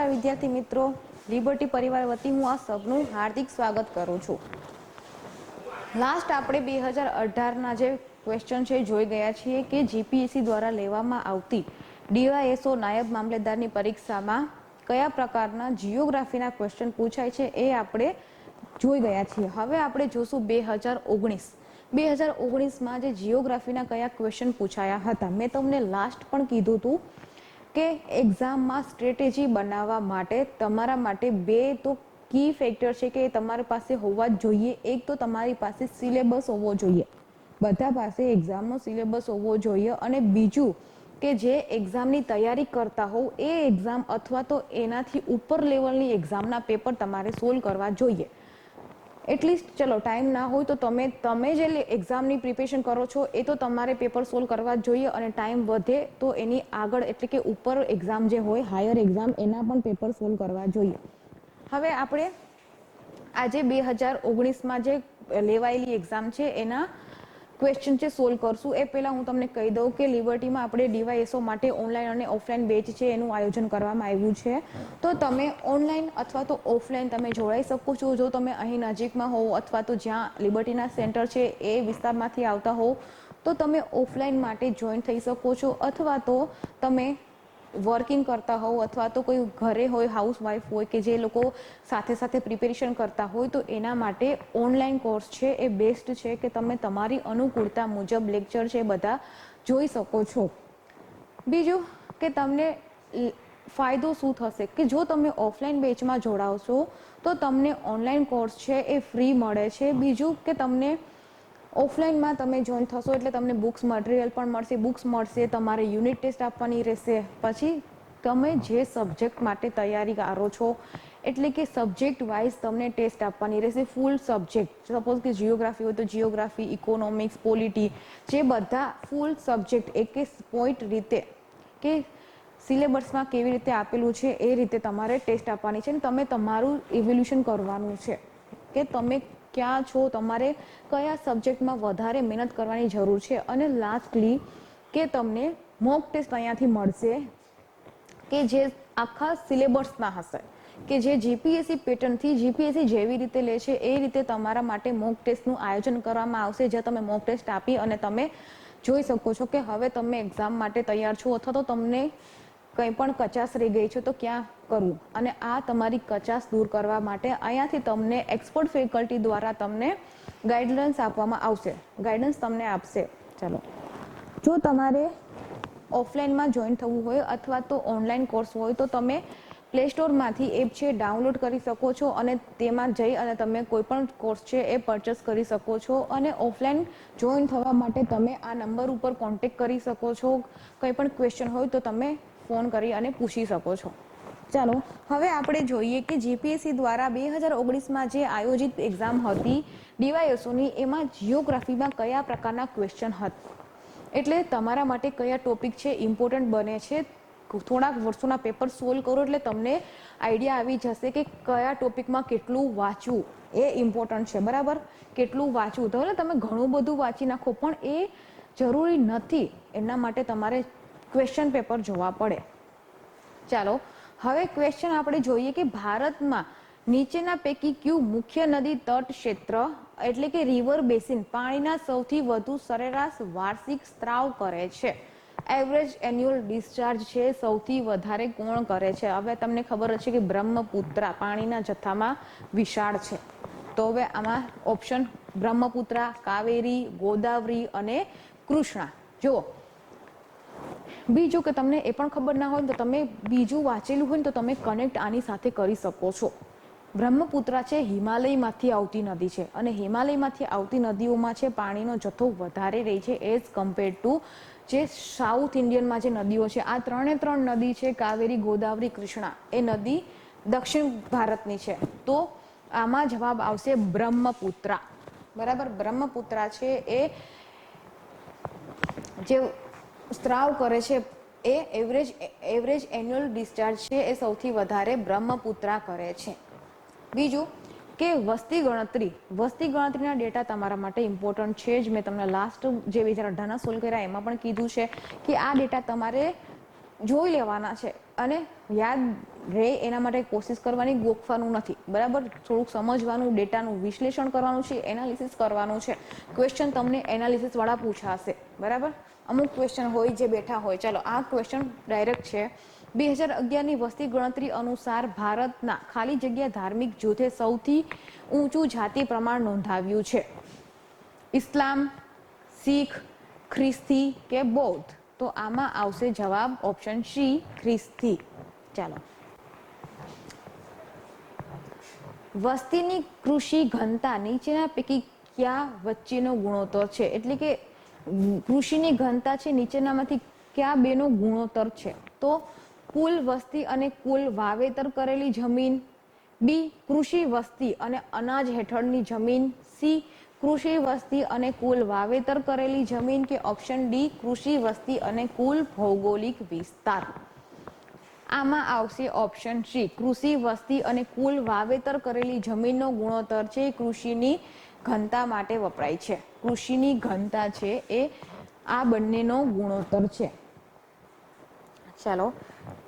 નમસ્કાર વિદ્યાર્થી મિત્રો, લિબર્ટી પરિવાર વતી હું આ સૌનું હાર્દિક સ્વાગત કરું છું. લાસ્ટ આપણે 2018ના જે ક્વેશ્ચન છે જોઈ ગયા છીએ કે જીપીએસસી દ્વારા લેવામાં આવતી ડીવાયએસઓ નાયબ મામલેદારની પરીક્ષામાં કયા પ્રકારના જીઓગ્રાફીના ક્વેશ્ચન પૂછાય છે એ આપણે જોઈ ગયા છીએ. હવે આપણે જોશું 2019માં જે જીઓગ્રાફીના કયા ક્વેશ્ચન પૂછાયા હતા. મેં તમને લાસ્ટ પણ કીધું હતું કે એક્ઝામમાં સ્ટ્રેટેજી બનાવવા માટે તમારા માટે બે તો કી ફેક્ટર છે કે તમારી પાસે હોવા જ જોઈએ. એક તો તમારી પાસે સિલેબસ હોવો જોઈએ, બધા પાસે એક્ઝામનો સિલેબસ હોવો જોઈએ, અને બીજું કે જે એક્ઝામની તૈયારી કરતા હોવ એ એક્ઝામ અથવા તો એનાથી ઉપર લેવલની એક્ઝામના પેપર તમારે સોલ્વ કરવા જોઈએ. એટલીસ્ટ ચલો ટાઈમ ના હોય તો તમે જે એક્ઝામની પ્રિપેરેશન કરો છો એ તો તમારે પેપર સોલ્વ કરવા જ જોઈએ, અને ટાઈમ વધે તો એની આગળ એટલે કે ઉપર એક્ઝામ જે હોય હાયર એક્ઝામ એના પણ પેપર સોલ્વ કરવા જોઈએ. હવે આપણે આજે 2019માં જે લેવાયેલી એક્ઝામ છે એના ક્વેશ્ચન છે સોલ્વ કરશું. એ પહેલા હું તમને કહી દઉં કે લિબર્ટીમાં આપણે ડીવાયએસઓ માટે ઓનલાઈન અને ઓફલાઈન બેચ છે એનું આયોજન કરવામાં આવ્યું છે. તો તમે ઓનલાઈન અથવા તો ઓફલાઈન તમે જોડાઈ શકો છો. જો તમે અહીં નજીકમાં હોવ અથવા તો જ્યાં લિબર્ટીના સેન્ટર છે એ વિસ્તારમાંથી આવતા હોવ તો તમે ઓફલાઈન માટે જોઈન થઈ શકો છો, અથવા તો તમે વર્કિંગ કરતા હોવ અથવા તો કોઈ ઘરે હોય, હાઉસવાઈફ હોય કે જે લોકો સાથે સાથે પ્રિપેરેશન કરતા હોય તો એના માટે ઓનલાઈન કોર્સ છે એ બેસ્ટ છે કે તમે તમારી અનુકૂળતા મુજબ લેક્ચર છે બધા જોઈ શકો છો. બીજું કે તમને ફાયદો શું થશે કે જો તમે ઓફલાઈન બેચમાં જોડાવશો તો તમને ઓનલાઈન કોર્સ છે એ ફ્રી મળે છે. બીજું કે તમને ઓફલાઈનમાં તમે જોઈન થશો એટલે તમને બુક્સ મટીરિયલ પણ મળશે, બુક્સ મળશે, તમારે યુનિટ ટેસ્ટ આપવાની રહેશે. પછી તમે જે સબ્જેક્ટ માટે તૈયારી કરો છો એટલે કે સબ્જેક્ટ વાઇઝ તમને ટેસ્ટ આપવાની રહેશે, ફૂલ સબ્જેક્ટ. સપોઝ કે જીઓગ્રાફી હોય તો જીઓગ્રાફી, ઇકોનોમિક્સ, પોલિટી, જે બધા ફૂલ સબ્જેક્ટ એક પોઈન્ટ રીતે કે સિલેબસમાં કેવી રીતે આપેલું છે એ રીતે તમારે ટેસ્ટ આપવાની છે, અને તમે તમારું ઇવેલ્યુશન કરવાનું છે કે તમે ક્યાં છો, તમારે કયા સબ્જેક્ટમાં વધારે મહેનત કરવાની જરૂર છે. અને લાસ્ટલી કે તમને મોક ટેસ્ટ અહીંયાથી મળશે કે જે આખા સિલેબસના હશે, કે જે જીપીએસસી પેટર્નથી જીપીએસસી જેવી રીતે લે છે એ રીતે તમારા માટે મોક ટેસ્ટનું આયોજન કરવામાં આવશે, જ્યાં તમે મોક ટેસ્ટ આપી અને તમે જોઈ શકો છો કે હવે તમે એક્ઝામ માટે તૈયાર છો અથવા તો તમને કંઈ પણ કચાશ રહી ગઈ છે તો ક્યાં કરવું. અને આ તમારી કચાશ દૂર કરવા માટે અહીંયાથી તમને એક્સપર્ટ ફેકલ્ટી દ્વારા તમને ગાઈડલાઇન્સ આપવામાં આવશે, ગાઈડન્સ તમને આપશે. ચાલો, જો તમારે ઓફલાઈનમાં જોઈન થવું હોય અથવા તો ઓનલાઈન કોર્સ હોય તો તમે પ્લે સ્ટોરમાંથી એપ છે ડાઉનલોડ કરી શકો છો અને તેમાં જઈ અને તમે કોઈ પણ કોર્સ છે એ પરચેસ કરી શકો છો. અને ઓફલાઈન જોઈન થવા માટે તમે આ નંબર ઉપર કોન્ટેક્ટ કરી શકો છો. કંઈ પણ ક્વેશ્ચન હોય તો તમે ફોન કરી અને પૂછી શકો છો. ચાલો, હવે આપણે જોઈએ કે જીપીએસસી દ્વારા 2019માં જે આયોજિત એક્ઝામ હતી ડીવાયએસઓની, એમાં જીઓગ્રાફીમાં કયા પ્રકારના ક્વેશ્ચન હતા, એટલે તમારા માટે કયા ટોપિક છે ઇમ્પોર્ટન્ટ બને છે. થોડાક વર્ષોના પેપર સોલ્વ કરો એટલે તમને આઈડિયા આવી જશે કે કયા ટોપિકમાં કેટલું વાંચવું એ ઇમ્પોર્ટન્ટ છે. બરાબર, કેટલું વાંચવું તો તમે ઘણું બધું વાંચી નાખો પણ એ જરૂરી નથી, એના માટે તમારે ક્વેશ્ચન પેપર જોવા પડે. ચાલો, હવે ક્વેશ્ચન આપણે જોઈએ કે ભારતમાં નીચેના પૈકી કયું મુખ્ય નદી તટ ક્ષેત્ર એટલે કે રિવર બેસિન પાણીના સૌથી વધુ સરેરાશ વાર્ષિક સ્ત્રાવ કરે છે, એવરેજ એન્યુઅલ ડિસ્ચાર્જ છે સૌથી વધારે કોણ કરે છે. હવે તમને ખબર હશે કે બ્રહ્મપુત્રા પાણીના જથ્થામાં વિશાળ છે. તો હવે આમાં ઓપ્શન બ્રહ્મપુત્રા, કાવેરી, ગોદાવરી અને કૃષ્ણા. જુઓ, બીજું કે તમને એ પણ ખબર ના હોય તો તમે બીજું વાંચેલું હોય તો તમે કનેક્ટ આની સાથે કરી શકો છો. બ્રહ્મપુત્રા છે હિમાલયમાંથી આવતી નદી છે, અને હિમાલયમાંથી આવતી નદીઓમાં છે પાણીનો જથ્થો વધારે રહે છે એઝ કમ્પેર ટુ જે સાઉથ ઇન્ડિયનમાં જે નદીઓ છે. આ ત્રણે ત્રણ નદી છે કાવેરી, ગોદાવરી, કૃષ્ણા, એ નદી દક્ષિણ ભારતની છે. તો આમાં જવાબ આવશે બ્રહ્મપુત્રા. બરાબર, બ્રહ્મપુત્રા છે એ જે સ્ત્રાવ કરે છે એ એવરેજ એન્યુઅલ ડિસ્ચાર્જ છે એ સૌથી વધારે બ્રહ્મપુત્રા કરે છે. બીજું કે વસ્તી ગણતરીના ડેટા તમારા માટે ઇમ્પોર્ટન્ટ છે જ. મેં તમને લાસ્ટ જે 2018ના સોલ્વ કર્યા એમાં પણ કીધું છે કે આ ડેટા તમારે જોઈ લેવાના છે અને યાદ રહે એના માટે કોશિશ કરવાની, ગોખવાનું નથી, બરાબર. થોડુંક સમજવાનું, ડેટાનું વિશ્લેષણ કરવાનું છે, એનાલિસિસ કરવાનું છે. ક્વેશ્ચન તમને એનાલિસિસ વાળા પૂછાશે, બરાબર. અમુક ક્વેશ્ચન હોય જે બેઠા હોય. ચાલો આ ક્વેશ્ચન ડાયરેક્ટ છે. 2011ની વસ્તી ગણતરી અનુસાર ભારતના ખાલી જગ્યા ધાર્મિક જૂથે સૌથી ઊંચું જાતિ પ્રમાણ નોંધાવ્યું છે. ઇસ્લામ, શીખ, ખ્રિસ્તી કે બૌદ્ધ? તો આમાં આવશે જવાબ ઓપ્શન સી, ખ્રિસ્તી. ચાલો, વસ્તીની કૃષિ ઘનતા નીચેના પૈકી કયા વચ્ચેનો ગુણોત્તર છે? એટલે કે કૃષિની ઘનતા છે નીચેનામાંથી કયા બેનો ગુણોત્તર છે? તો કુલ વસ્તી અને કુલ વાવેતર કરેલી જમીન, બી કૃષિ વસ્તી અને અનાજ હેઠળની જમીન, સી કૃષિ વસ્તી અને કુલ વાવેતર કરેલી જમીન, કે ઓપ્શન ડી કૃષિ વસ્તી અને કુલ ભૌગોલિક વિસ્તાર? આમાં આવશે ઓપ્શન સી, કૃષિ વસ્તી અને કુલ વાવેતર કરેલી જમીનનો ગુણોત્તર છે કૃષિની ઘનતા માટે વપરાય છે. કૃષિની ઘનતા છે એ આ બંનેનો ગુણોત્તર છે. ચાલો,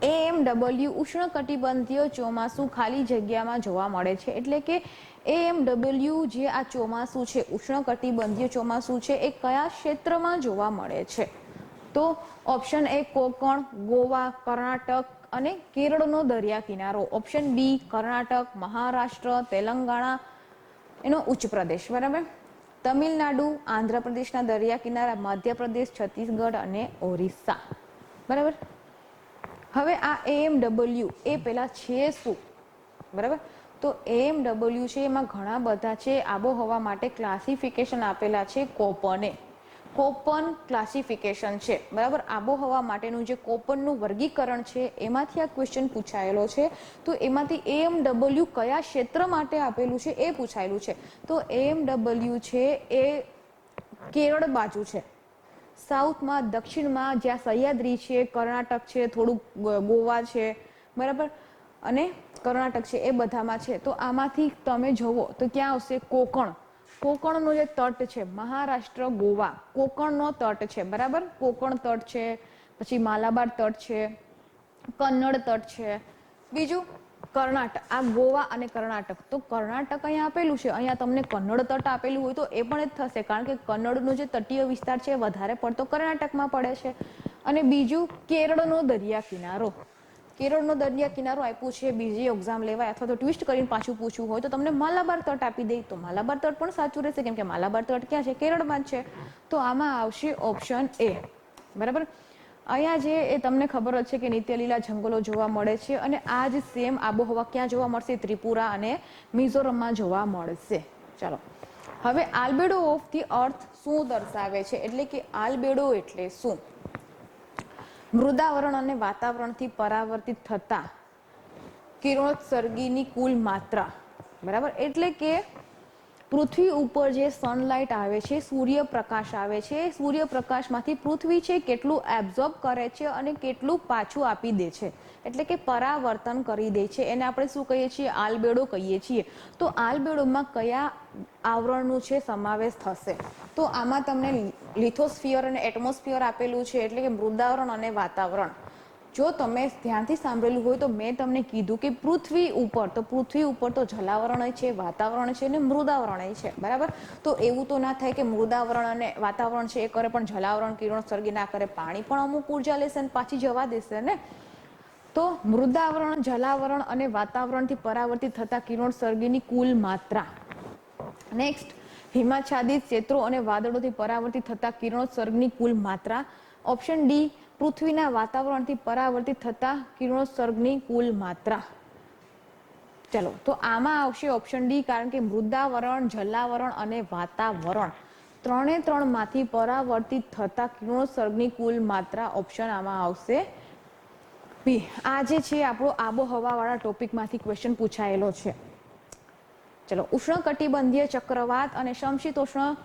AMW ઉષ્ણકટિબંધીય ચોમાસું ખાલી જગ્યામાં જોવા મળે છે. એટલે કે AMW જે આ ચોમાસું છે, ઉષ્ણકટિબંધીય ચોમાસું છે, એ કયા ક્ષેત્રમાં જોવા મળે છે? તો ઓપ્શન એ કોકણ, ગોવા, કર્ણાટક અને કેરળનો દરિયા કિનારો. ઓપ્શન બી કર્ણાટક, મહારાષ્ટ્ર, તેલંગાણા એનો ઉચ્ચ પ્રદેશ, બરાબર. તમિલનાડુ, આંધ્રપ્રદેશના દરિયા કિનારા, મધ્યપ્રદેશ, છત્તીસગઢ અને ઓરિસ્સા, બરાબર. હવે આ AMW એ પેલા છે શું, બરાબર. તો AMW છે એમાં ઘણા બધા છે. આબોહવા માટે ક્લાસિફિકેશન આપેલા છે કોપને. કોપન ક્લાસિફિકેશન છે, બરાબર. આબોહવા માટેનું જે કોપનનું વર્ગીકરણ છે એમાંથી આ ક્વેશ્ચન પૂછાયેલો છે. તો એમાંથી AMW કયા ક્ષેત્ર માટે આપેલું છે એ પૂછાયેલું છે. તો AMW છે એ કેરળ બાજુ છે, સાઉથમાં, દક્ષિણમાં જ્યાં સહ્યાદ્રી છે, કર્ણાટક છે, થોડુંક ગોવા છે, બરાબર, અને કર્ણાટક છે, એ બધામાં છે. તો આમાંથી તમે જુઓ તો ક્યાં આવશે? કોકણ. કોકણનો જે તટ છે, મહારાષ્ટ્ર, ગોવા, કોકણનો તટ છે, બરાબર. કોકણ તટ છે, પછી માલાબાર તટ છે, કન્નડ તટ છે. બીજું કર્ણાટક, આ ગોવા અને કર્ણાટક. તો કર્ણાટક અહીંયા આપેલું છે, અહીંયા તમને કન્નડ તટ આપેલું હોય તો એ પણ જ થશે, કારણ કે કન્નડનો જે તટીય વિસ્તાર છે વધારે પડતો કર્ણાટકમાં પડે છે. અને બીજું કેરળનો દરિયા કિનારો. કેરળનો દરિયા કિનારો આપ્યું છે, બીજી એક્ઝામ લેવાય અથવા તો ટ્વિસ્ટ કરીને પાછું પૂછવું હોય તો તમને માલાબાર તટ આપી દે, તો માલાબાર તટ પણ સાચું રહેશે, કેમ કે માલાબાર તટ ક્યાં છે? કેરળમાં જ છે. તો આમાં આવશે ઓપ્શન એ, બરાબર. અહીંયા જે એ તમને ખબર જ છે કે નિત્યલીલા જંગલો જોવા મળે છે, અને આ જ સેમ આબોહવા ક્યાં જોવા મળશે? ત્રિપુરા અને મિઝોરમમાં જોવા મળશે. ચાલો, હવે આલ્બેડો ઓફ ધી અર્થ શું દર્શાવે છે? એટલે કે આલ્બેડો એટલે શું? મૃદાવરણ અને વાતાવરણથી પરાવર્તિત થતા કિરણોત્સર્ગીની કુલ માત્રા, બરાબર. એટલે કે પૃથ્વી ઉપર જે સનલાઇટ આવે છે, સૂર્યપ્રકાશ આવે છે, સૂર્યપ્રકાશમાંથી પૃથ્વી છે કેટલું એબ્ઝોર્બ કરે છે અને કેટલું પાછું આપી દે છે, એટલે કે પરાવર્તન કરી દે છે. એને આપણે શું કહીએ છીએ? આલ્બેડો કહીએ છીએ. તો આલ્બેડોમાં કયા આવરણનું છે સમાવેશ થશે? તો આમાં તમને લિથોસ્ફિયર અને એટમોસ્ફિયર આપેલું છે, એટલે કે મૃદાવરણ અને વાતાવરણ. જો તમે ધ્યાનથી સાંભળેલું હોય તો મેં તમને કીધું કે પૃથ્વી ઉપર, તો પૃથ્વી ઉપર તો જલાવરણ છે, વાતાવરણ છે અને મૃદાવરણ છે, બરાબર. તો એવું તો ના થાય કે મૃદાવરણ અને વાતાવરણ છે એ કરે પણ જલાવરણ કિરણોત્સર્ગી ના કરે. પાણી પણ અમુક ઉર્જા લેશે અને પાછી જવા દેશે ને. તો મૃદાવરણ, જલાવરણ અને વાતાવરણથી પરાવર્તિત થતા કિરણોત્સર્ગીની કુલ માત્રા. નેક્સ્ટ, હિમાચ્છાદિત ક્ષેત્રો અને વાદળોથી પરાવર્તિત થતા કિરણોત્સર્ગની કુલ માત્રા. ઓપ્શન ડી, પૃથ્વીના વાતાવરણથી પરાવર્તિત થતા કિરણોત્સર્ગની કુલ માત્રા. ચલો, તો આમાં આવશે ઓપ્શન ડી, કારણ કે મૃદાવરણ, જલાવરણ અને વાતાવરણ ત્રણે ત્રણમાંથી પરાવર્તિત થતા કિરણોત્સર્ગની કુલ માત્રા. ઓપ્શન આમાં આવશે બી. આ જે છે આપણો આબોહવા વાળા ટોપિકમાંથી ક્વેશ્ચન પૂછાયેલો છે. ચલો, ઉષ્ણકટિબંધીય ચક્રવાત અને સમશીતોષ્ણ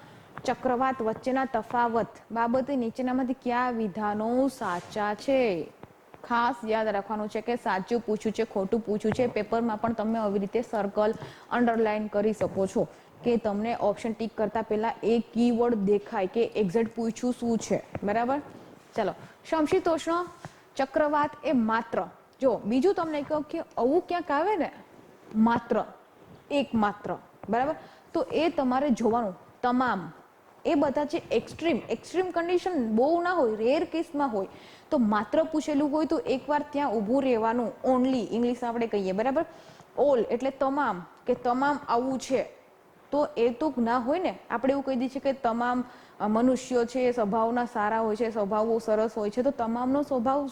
ચક્રવાત વચ્ચેના તફાવત બાબતે નીચેનામાંથી કયા વિધાનો સાચા છે? ખાસ યાદ રાખવાનું છે કે સાચું પૂછ્યું છે, ખોટું પૂછ્યું છે. પેપરમાં પણ તમે આવી રીતે સર્કલ, અંડરલાઈન કરી શકો છો કે તમને ઓપ્શન ટીક કરતા પહેલા એક કીવર્ડ દેખાય કે એક્ઝેક્ટ પૂછ્યું શું છે, બરાબર. ચલો, સમશીતોષ્ણ ચક્રવાત એ માત્ર, જો બીજું તમને કહું કે આવું ક્યાંક આવે ને માત્ર એકમાત્ર, બરાબર, તો એ તમારે જોવાનું તમામ એ બધા જે એક્સ્ટ્રીમ કન્ડિશન બહુ ના હોય, રેર કેસમાં હોય તો માત્ર પૂછેલું હોય તો એકવાર ત્યાં ઊભું રહેવાનું. ઓનલી ઇંગ્લિશમાં આપણે કહીએ, બરાબર, ઓલ એટલે તમામ, કે તમામ આવું છે તો એ તો ના હોય ને. આપણે એવું કહી દઈએ છીએ કે તમામ મનુષ્યો છે સ્વભાવના સારા હોય છે, સ્વભાવ બહુ સરસ હોય છે, તો તમામનો સ્વભાવ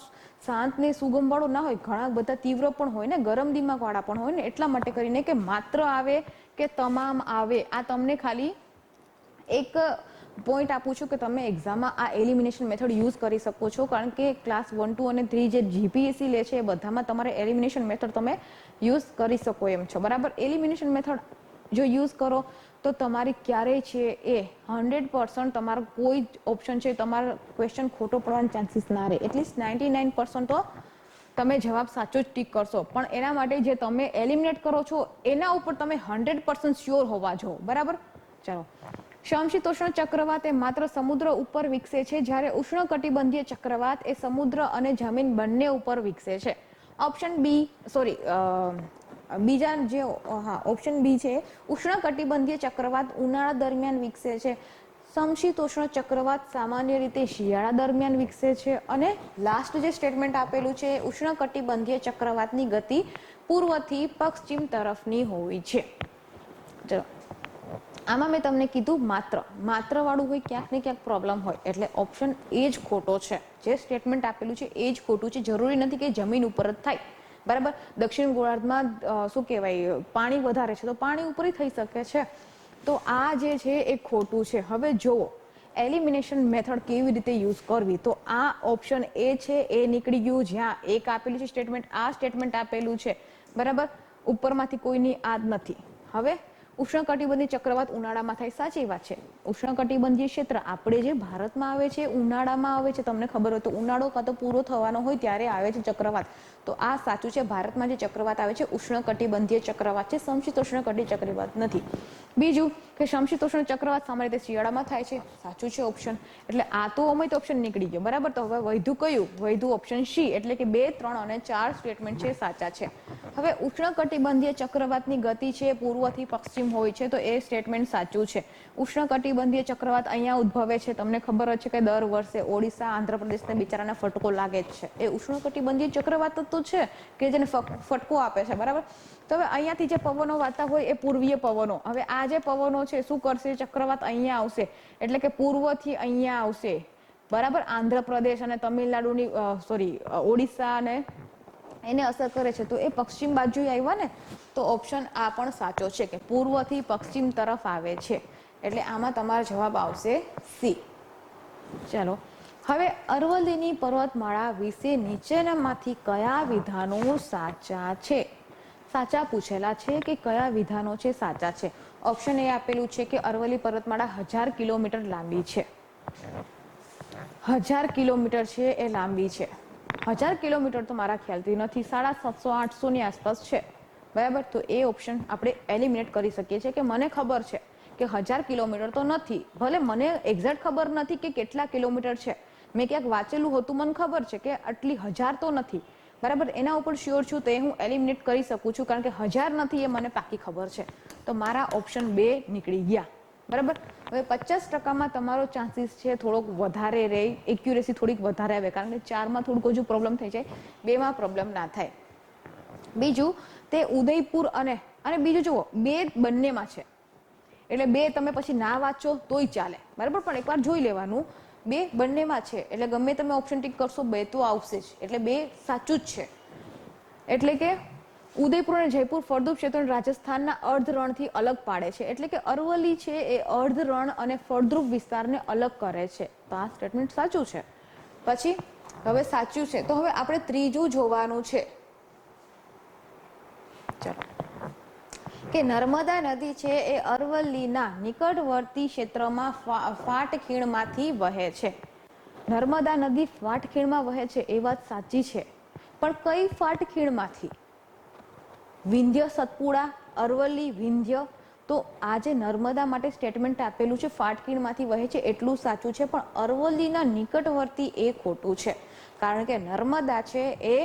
શાંત ને સુગમ વાળો ના હોય, ઘણા બધા તીવ્ર પણ હોય ને, ગરમ દિમાગ વાળા પણ હોય ને. એટલા માટે કરીને કે માત્ર આવે કે તમામ આવે, આ તમને ખાલી એક પોઈન્ટ આપું છું કે તમે એક્ઝામમાં આ એલિમિનેશન મેથડ યુઝ કરી શકો છો. કારણ કે ક્લાસ 1, 2 અને 3 જે જીપીએસસી લે છે એ બધામાં તમારે એલિમિનેશન મેથડ તમે યુઝ કરી શકો એમ છો, બરાબર. એલિમિનેશન મેથડ જો યુઝ કરો તો તમારી ક્યારેય છે એ 100% તમારો કોઈ જ ઓપ્શન છે તમારો ક્વેશ્ચન ખોટો પડવાનો ચાન્સીસ ના રહે. એટલીસ્ટ 99% તો તમે જવાબ સાચો જ ટીક કરશો. પણ એના માટે જે તમે એલિમિનેટ કરો છો એના ઉપર તમે 100% શ્યોર હોવા જો, બરાબર. ચાલો, સમશીતોષ્ણ ચક્રવાત એ માત્ર સમુદ્ર ઉપર વિકસે છે, જ્યારે ઉષ્ણકટિબંધીય ચક્રવાત એ સમુદ્ર અને જમીન બંને ઉપર વિકસે છે. ઓપ્શન બી, સોરી, બીજા જે ઓપ્શન બી છે, ઉષ્ણકટિબંધીય ચક્રવાત ઉનાળા દરમિયાન વિકસે છે. સમશીતોષ્ણ ચક્રવાત સામાન્ય રીતે શિયાળા દરમિયાન વિકસે છે. અને લાસ્ટ જે સ્ટેટમેન્ટ આપેલું છે, ઉષ્ણકટિબંધીય ચક્રવાતની ગતિ પૂર્વથી પશ્ચિમ તરફની હોય છે. ચલો, આમાં મેં તમને કીધું માત્ર વાળું હોય, ક્યાંક ને ક્યાંક પ્રોબ્લેમ હોય, એટલે ઓપ્શન એ જ ખોટો છે. જે સ્ટેટમેન્ટ આપેલું છે એ જ ખોટું છે. જરૂરી નથી કે જમીન ઉપર જ થાય, બરાબર. દક્ષિણ ગોળાર્ધમાં શું કહેવાય, પાણી વધારે છે તો પાણી ઉપર થઈ શકે છે. તો આ જે છે એ ખોટું છે. હવે જુઓ એલિમિનેશન મેથડ કેવી રીતે યુઝ કરવી. તો આ ઓપ્શન એ છે એ નીકળી ગયું. જ્યાં એક આપેલું છે સ્ટેટમેન્ટ, આ સ્ટેટમેન્ટ આપેલું છે, બરાબર. ઉપરમાંથી કોઈની આદ નથી. હવે ઉષ્ણકટિબંધીય ચક્રવાત ઉનાળામાં થાય, સાચી વાત છે. ઉષ્ણકટિબંધીય ક્ષેત્ર આપણે જે ભારતમાં આવે છે ઉનાળામાં આવે છે. તમને ખબર હોય તો ઉનાળો કાં તો પૂરો થવાનો હોય ત્યારે આવે છે ચક્રવાત. તો આ સાચું છે. ભારતમાં જે ચક્રવાત આવે છે ઉષ્ણકટિબંધીય ચક્રવાત છે, સમશીતોષ્ણકટિબંધીય ચક્રવાત નથી. બીજું કે સમશીતોષ્ણ ચક્રવાત સામાન્ય રીતે શિયાળામાં થાય છે, સાચું છે ઓપ્શન. એટલે આ તો અમિત ઓપ્શન નીકળી ગયો, બરાબર. તો હવે વધ્યું કયું? વધ્યું ઓપ્શન સી, એટલે કે 2, 3 અને 4 સ્ટેટમેન્ટ છે સાચા છે. હવે ઉષ્ણકટિબંધીય ચક્રવાતની ગતિ છે પૂર્વથી પશ્ચિમ હોય છે, તો એ સ્ટેટમેન્ટ સાચું છે. ઉષ્ણકટિબંધીય ચક્રવાત અહીંયા ઉદ્ભવે છે. તમને ખબર જ છે કે દર વર્ષે ઓડિશા, આંધ્રપ્રદેશને બિચારાને ફટકો લાગે જ છે. એ ઉષ્ણકટિબંધીય ચક્રવાત તો છે કે જેને ફટકો આપે છે, બરાબર. તો હવે અહીંયાથી જે પવનો વાતા હોય એ પૂર્વીય પવનો. હવે આ જે પવનો છે શું કરશે? ચક્રવાત અહીંયા આવશે, એટલે કે પૂર્વથી અહીંયા આવશે, બરાબર. આંધ્રપ્રદેશ અને તમિલનાડુની ઓડિશા અને એને અસર કરે છે. તો એ પશ્ચિમ બાજુ આવ્યા ને, તો ઓપ્શન આ પણ સાચો છે કે પૂર્વથી પશ્ચિમ તરફ આવે છે. એટલે આમાં તમારો જવાબ આવશે સી. ચાલો, હવે અરવલ્લીની પર્વતમાળા વિશે નીચેનામાંથી કયા વિધાનો સાચા છે? સાચા પૂછેલા છે કે કયા વિધાનો છે સાચા છે. ઓપ્શન એ આપેલું છે કે અરવલ્લી પર્વતમાળા 1000 કિલોમીટર લાંબી છે. 1000 કિલોમીટર છે એ લાંબી છે. 1000 કિલોમીટર તો મારા ખ્યાલથી નથી, 750-800 ની આસપાસ છે, બરાબર. તો એ ઓપ્શન આપણે એલિમિનેટ કરી શકીએ છીએ કે મને ખબર છે કે 1000 કિલોમીટર તો નથી. ભલે મને એક્ઝેક્ટ ખબર નથી કે કેટલા કિલોમીટર છે, મેં ક્યાંક વાંચેલું હતું, મને ખબર છે કે આટલી 1000 તો નથી, બરાબર. એના ઉપર શ્યોર છું તો એ હું એલિમિનેટ કરી શકું છું, કારણ કે 1000 નથી એ મને પાકી ખબર છે. તો મારા ઓપ્શન 2 નીકળી ગયા, બરાબર. હવે 50%માં તમારો ચાન્સીસ છે થોડોક વધારે રહે, એક્યુરેસી થોડીક વધારે આવે, કારણ કે 4માં થોડુંક હજુ પ્રોબ્લેમ થઈ જાય, 2માં પ્રોબ્લેમ ના થાય. બીજું તે ઉદયપુર અને બીજું જુઓ 2 બંનેમાં છે, એટલે 2 તમે પછી ના વાંચો તોય ચાલે, બરાબર. પણ એકવાર જોઈ લેવાનું 2 બંનેમાં છે, એટલે ગમે તમે ઓપ્શન ટીક કરશો 2 તો આવશે જ, એટલે 2 સાચું જ છે. એટલે કે ઉદયપુર અને જયપુર ફળદ્રુપ ક્ષેત્રોને રાજસ્થાનના અર્ધરણથી અલગ પાડે છે. એટલે કે અરવલ્લી છે એ અર્ધરણ અને ફળદ્રુપ વિસ્તારને અલગ કરે છે. તો આ સ્ટેટમેન્ટ સાચું છે. પછી હવે સાચું છે તો હવે આપણે ત્રીજું જોવાનું છે. ચલો, કે નર્મદા નદી છે એ અરવલ્લીના નિકટવર્તી ક્ષેત્રમાં ફાટખીણમાંથી વહે છે. નર્મદા નદી ફાટખીણમાં વહે છે એ વાત સાચી છે, પણ કઈ ફાટખીણમાંથી? વિંધ્ય સતપુડા, અરવલ્લી, વિંધ્ય. તો આ જે નર્મદા માટે સ્ટેટમેન્ટ આપેલું છે ફાટખીણમાંથી વહે છે એટલું સાચું છે, પણ અરવલ્લીના નિકટવર્તી એ ખોટું છે. કારણ કે નર્મદા છે એ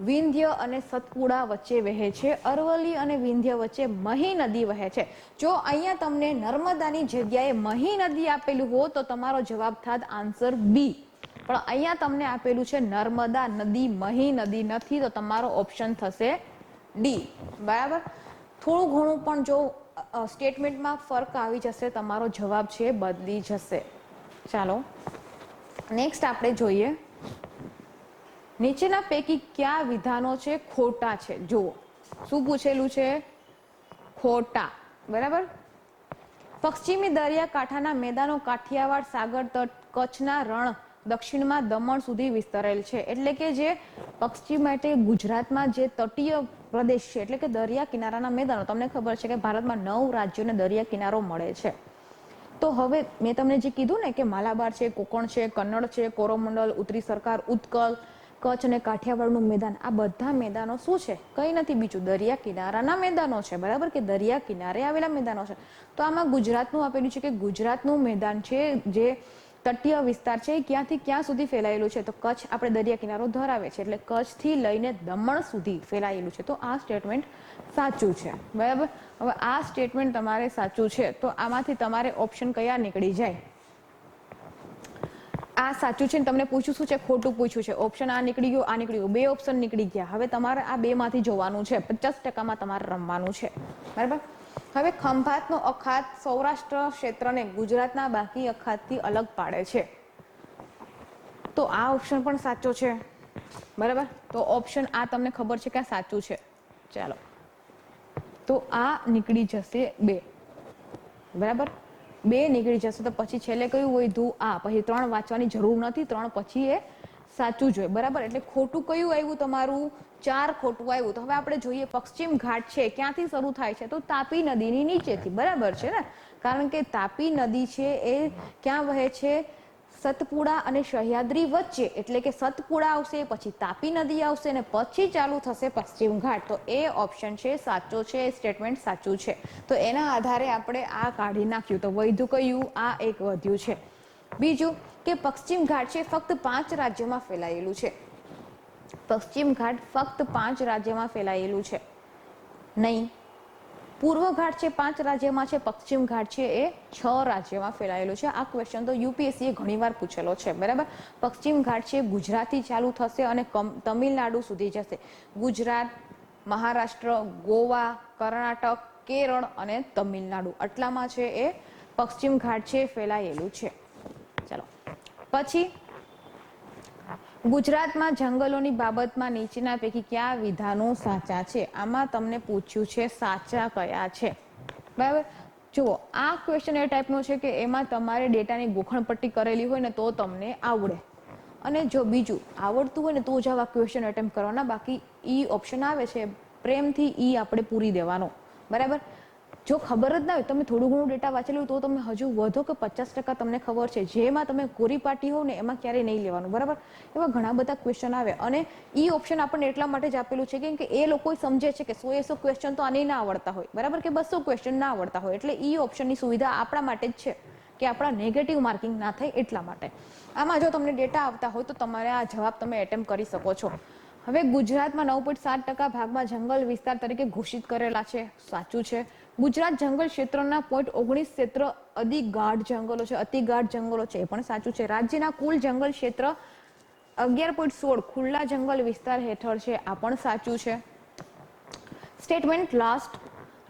વિંધ્ય અને સતપુડા વચ્ચે વહે છે. અરવલ્લી અને વિંધ્ય વચ્ચે મહી નદી વહે છે. જો અહીંયા તમને નર્મદાની જગ્યાએ મહી નદી આપેલું હોય તો તમારો જવાબ થાત આન્સર બી, પણ અહીંયા તમને આપેલું છે નર્મદા નદી, મહી નદી નથી, તો તમારો ઓપ્શન થશે ડી. બરાબર, થોડું ઘણું પણ જો સ્ટેટમેન્ટમાં ફરક આવી જશે તમારો જવાબ છે બદલી જશે. ચાલો નેક્સ્ટ આપણે જોઈએ, નીચેના પૈકી કયા વિધાનો છે ખોટા છે. જુઓ શું પૂછેલું છે, ખોટા. બરાબર, પશ્ચિમી દરિયાકાંઠાના મેદાનો કાઠિયાવાડ, સાગર તટ, કચ્છના રણ દક્ષિણમાં દમણ સુધી વિસ્તરેલ છે. એટલે કે જે પશ્ચિમ માટે ગુજરાતમાં જે તટીય પ્રદેશ છે એટલે કે દરિયા કિનારાના મેદાનો, તમને ખબર છે કે ભારતમાં 9 રાજ્યોને દરિયા કિનારો મળે છે. તો હવે મેં તમને જે કીધું ને કે માલાબાર છે, કોકણ છે, કન્નડ છે, કોરોમંડલ, ઉત્તરી સરકાર, ઉત્કલ, કચ્છ અને કાઠિયાવાડનું મેદાન, આ બધા મેદાનો શું છે, કઈ નથી બીજું દરિયા કિનારાના મેદાનો છે. બરાબર, કે દરિયા કિનારે આવેલા મેદાનો છે. તો આમાં ગુજરાતનું આપેલું છે કે ગુજરાતનું મેદાન છે જે તટીય વિસ્તાર છે ક્યાંથી ક્યાં સુધી ફેલાયેલું છે, તો કચ્છ આપણે દરિયા કિનારો ધરાવે છે એટલે કચ્છથી લઈને દમણ સુધી ફેલાયેલું છે. તો આ સ્ટેટમેન્ટ સાચું છે. બરાબર, હવે આ સ્ટેટમેન્ટ તમારે સાચું છે તો આમાંથી તમારે ઓપ્શન કયા નીકળી જાય, આ સાચું છે. તમને પૂછ્યું શું છે, ખોટું પૂછ્યું છે. ઓપ્શન આ નીકળી ગયો, આ નીકળી ગયું, 2 ઓપ્શન નીકળી ગયા. હવે તમારે આ 2 માંથી જોવાનું છે, 50% તમારે રમવાનું છે. બરાબર, હવે ખંભાતનો અખાત સૌરાષ્ટ્ર ક્ષેત્રને ગુજરાતના બાકી અખાતથી અલગ પાડે છે, તો આ ઓપ્શન પણ સાચો છે. બરાબર, તો ઓપ્શન આ તમને ખબર છે કે આ સાચું છે. ચાલો, તો આ નીકળી જશે 2. બરાબર, 2 નીકળી જશે તો પછી છેલ્લે કયું વધ્યું, આ. પછી 3 વાંચવાની જરૂર નથી, 3 પછી એ સાચું જોઈએ. બરાબર, એટલે ખોટું કયું આવ્યું તમારું, 4 ખોટું આવ્યું. તો હવે આપણે જોઈએ પશ્ચિમ ઘાટ છે ક્યાંથી શરૂ થાય છે, તો તાપી નદીની નીચેથી. બરાબર છે ને, કારણ કે તાપી નદી છે એ ક્યાં વહે છે, સતપુડા અને સહ્યાદ્રી વચ્ચે. એટલે કે સતપુડા આવશે, પછી તાપી નદી આવશે અને પછી ચાલુ થશે પશ્ચિમ ઘાટ. તો એ ઓપ્શન છે સાચો છે, એ સ્ટેટમેન્ટ સાચું છે. તો એના આધારે આપણે આ કાઢી નાખ્યું. તો વધ્યું કયું, આ એક વધ્યું છે. બીજું કે પશ્ચિમ ઘાટ છે ફક્ત 5 રાજ્યોમાં ફેલાયેલું છે. પશ્ચિમ ઘાટ ફક્ત 5 રાજ્યમાં ફેલાયેલું છે નહીં. પૂર્વ ઘાટ છે 5 રાજ્યમાં છે, પશ્ચિમ ઘાટ છે એ 6 રાજ્યમાં ફેલાયેલું છે. આ ક્વેશ્ચન તો યુપીએસસીએ ઘણીવાર પૂછેલો છે. બરાબર, પશ્ચિમ ઘાટ છે ગુજરાતથી ચાલુ થશે અને તમિલનાડુ સુધી જશે. ગુજરાત, મહારાષ્ટ્ર, ગોવા, કર્ણાટક, કેરળ અને તમિલનાડુ આટલામાં છે એ પશ્ચિમ ઘાટ છે ફેલાયેલું છે. ચાલો પછી, ગુજરાતમાં જંગલોની બાબતમાં નીચેના પૈકી કયા વિધાનો સાચા છે. આમાં તમને પૂછ્યું છે સાચા કયા છે. બરાબર, જુઓ આ ક્વેશ્ચન એ ટાઈપનો છે કે એમાં તમારે ડેટાની ગોખણપટ્ટી કરેલી હોય ને તો તમને આવડે, અને જો બીજું આવડતું હોય ને તો જ આવા ક્વેશ્ચન એટેમ્પ કરવાના. બાકી ઈ ઓપ્શન આવે છે પ્રેમથી ઈ આપણે પૂરી દેવાનો. બરાબર, જો ખબર જ ના હોય, તમે થોડું ઘણું ડેટા વાંચેલું તો તમે હજુ વધો કે 50% તમને ખબર છે, જેમાં તમે કોરી પાટી હો ને એમાં ક્યારેય નહીં લેવાનું. બરાબર, એવા ઘણા બધા ક્વેશ્ચન આવે અને ઈ ઓપ્શન આપણને એટલા માટે જ આપેલું છે કેમ કે એ લોકો સમજે છે કે 100 ક્વેશ્ચન તો આને ના આવડતા હોય. બરાબર, કે 200 ક્વેશ્ચન ના આવડતા હોય. એટલે ઈ ઓપ્શનની સુવિધા આપણા માટે જ છે કે આપણા નેગેટિવ માર્કિંગ ના થાય એટલા માટે. આમાં જો તમને ડેટા આવતા હોય તો તમારે આ જવાબ તમે એટેમ્પ કરી શકો છો. હવે ગુજરાતમાં 9.7% ભાગમાં જંગલ વિસ્તાર તરીકે ઘોષિત કરેલા છે, સાચું છે. ગુજરાત જંગલ ક્ષેત્રના 0.19 ક્ષેત્ર અતિ ગાઢ જંગલો છે, અતિ ગાઢ જંગલો છે, એ પણ સાચું છે. રાજ્યના કુલ જંગલ ક્ષેત્ર 11.16 ખુલ્લા જંગલ વિસ્તાર હેઠળ છે, આ પણ સાચું છે. સ્ટેટમેન્ટ લાસ્ટ,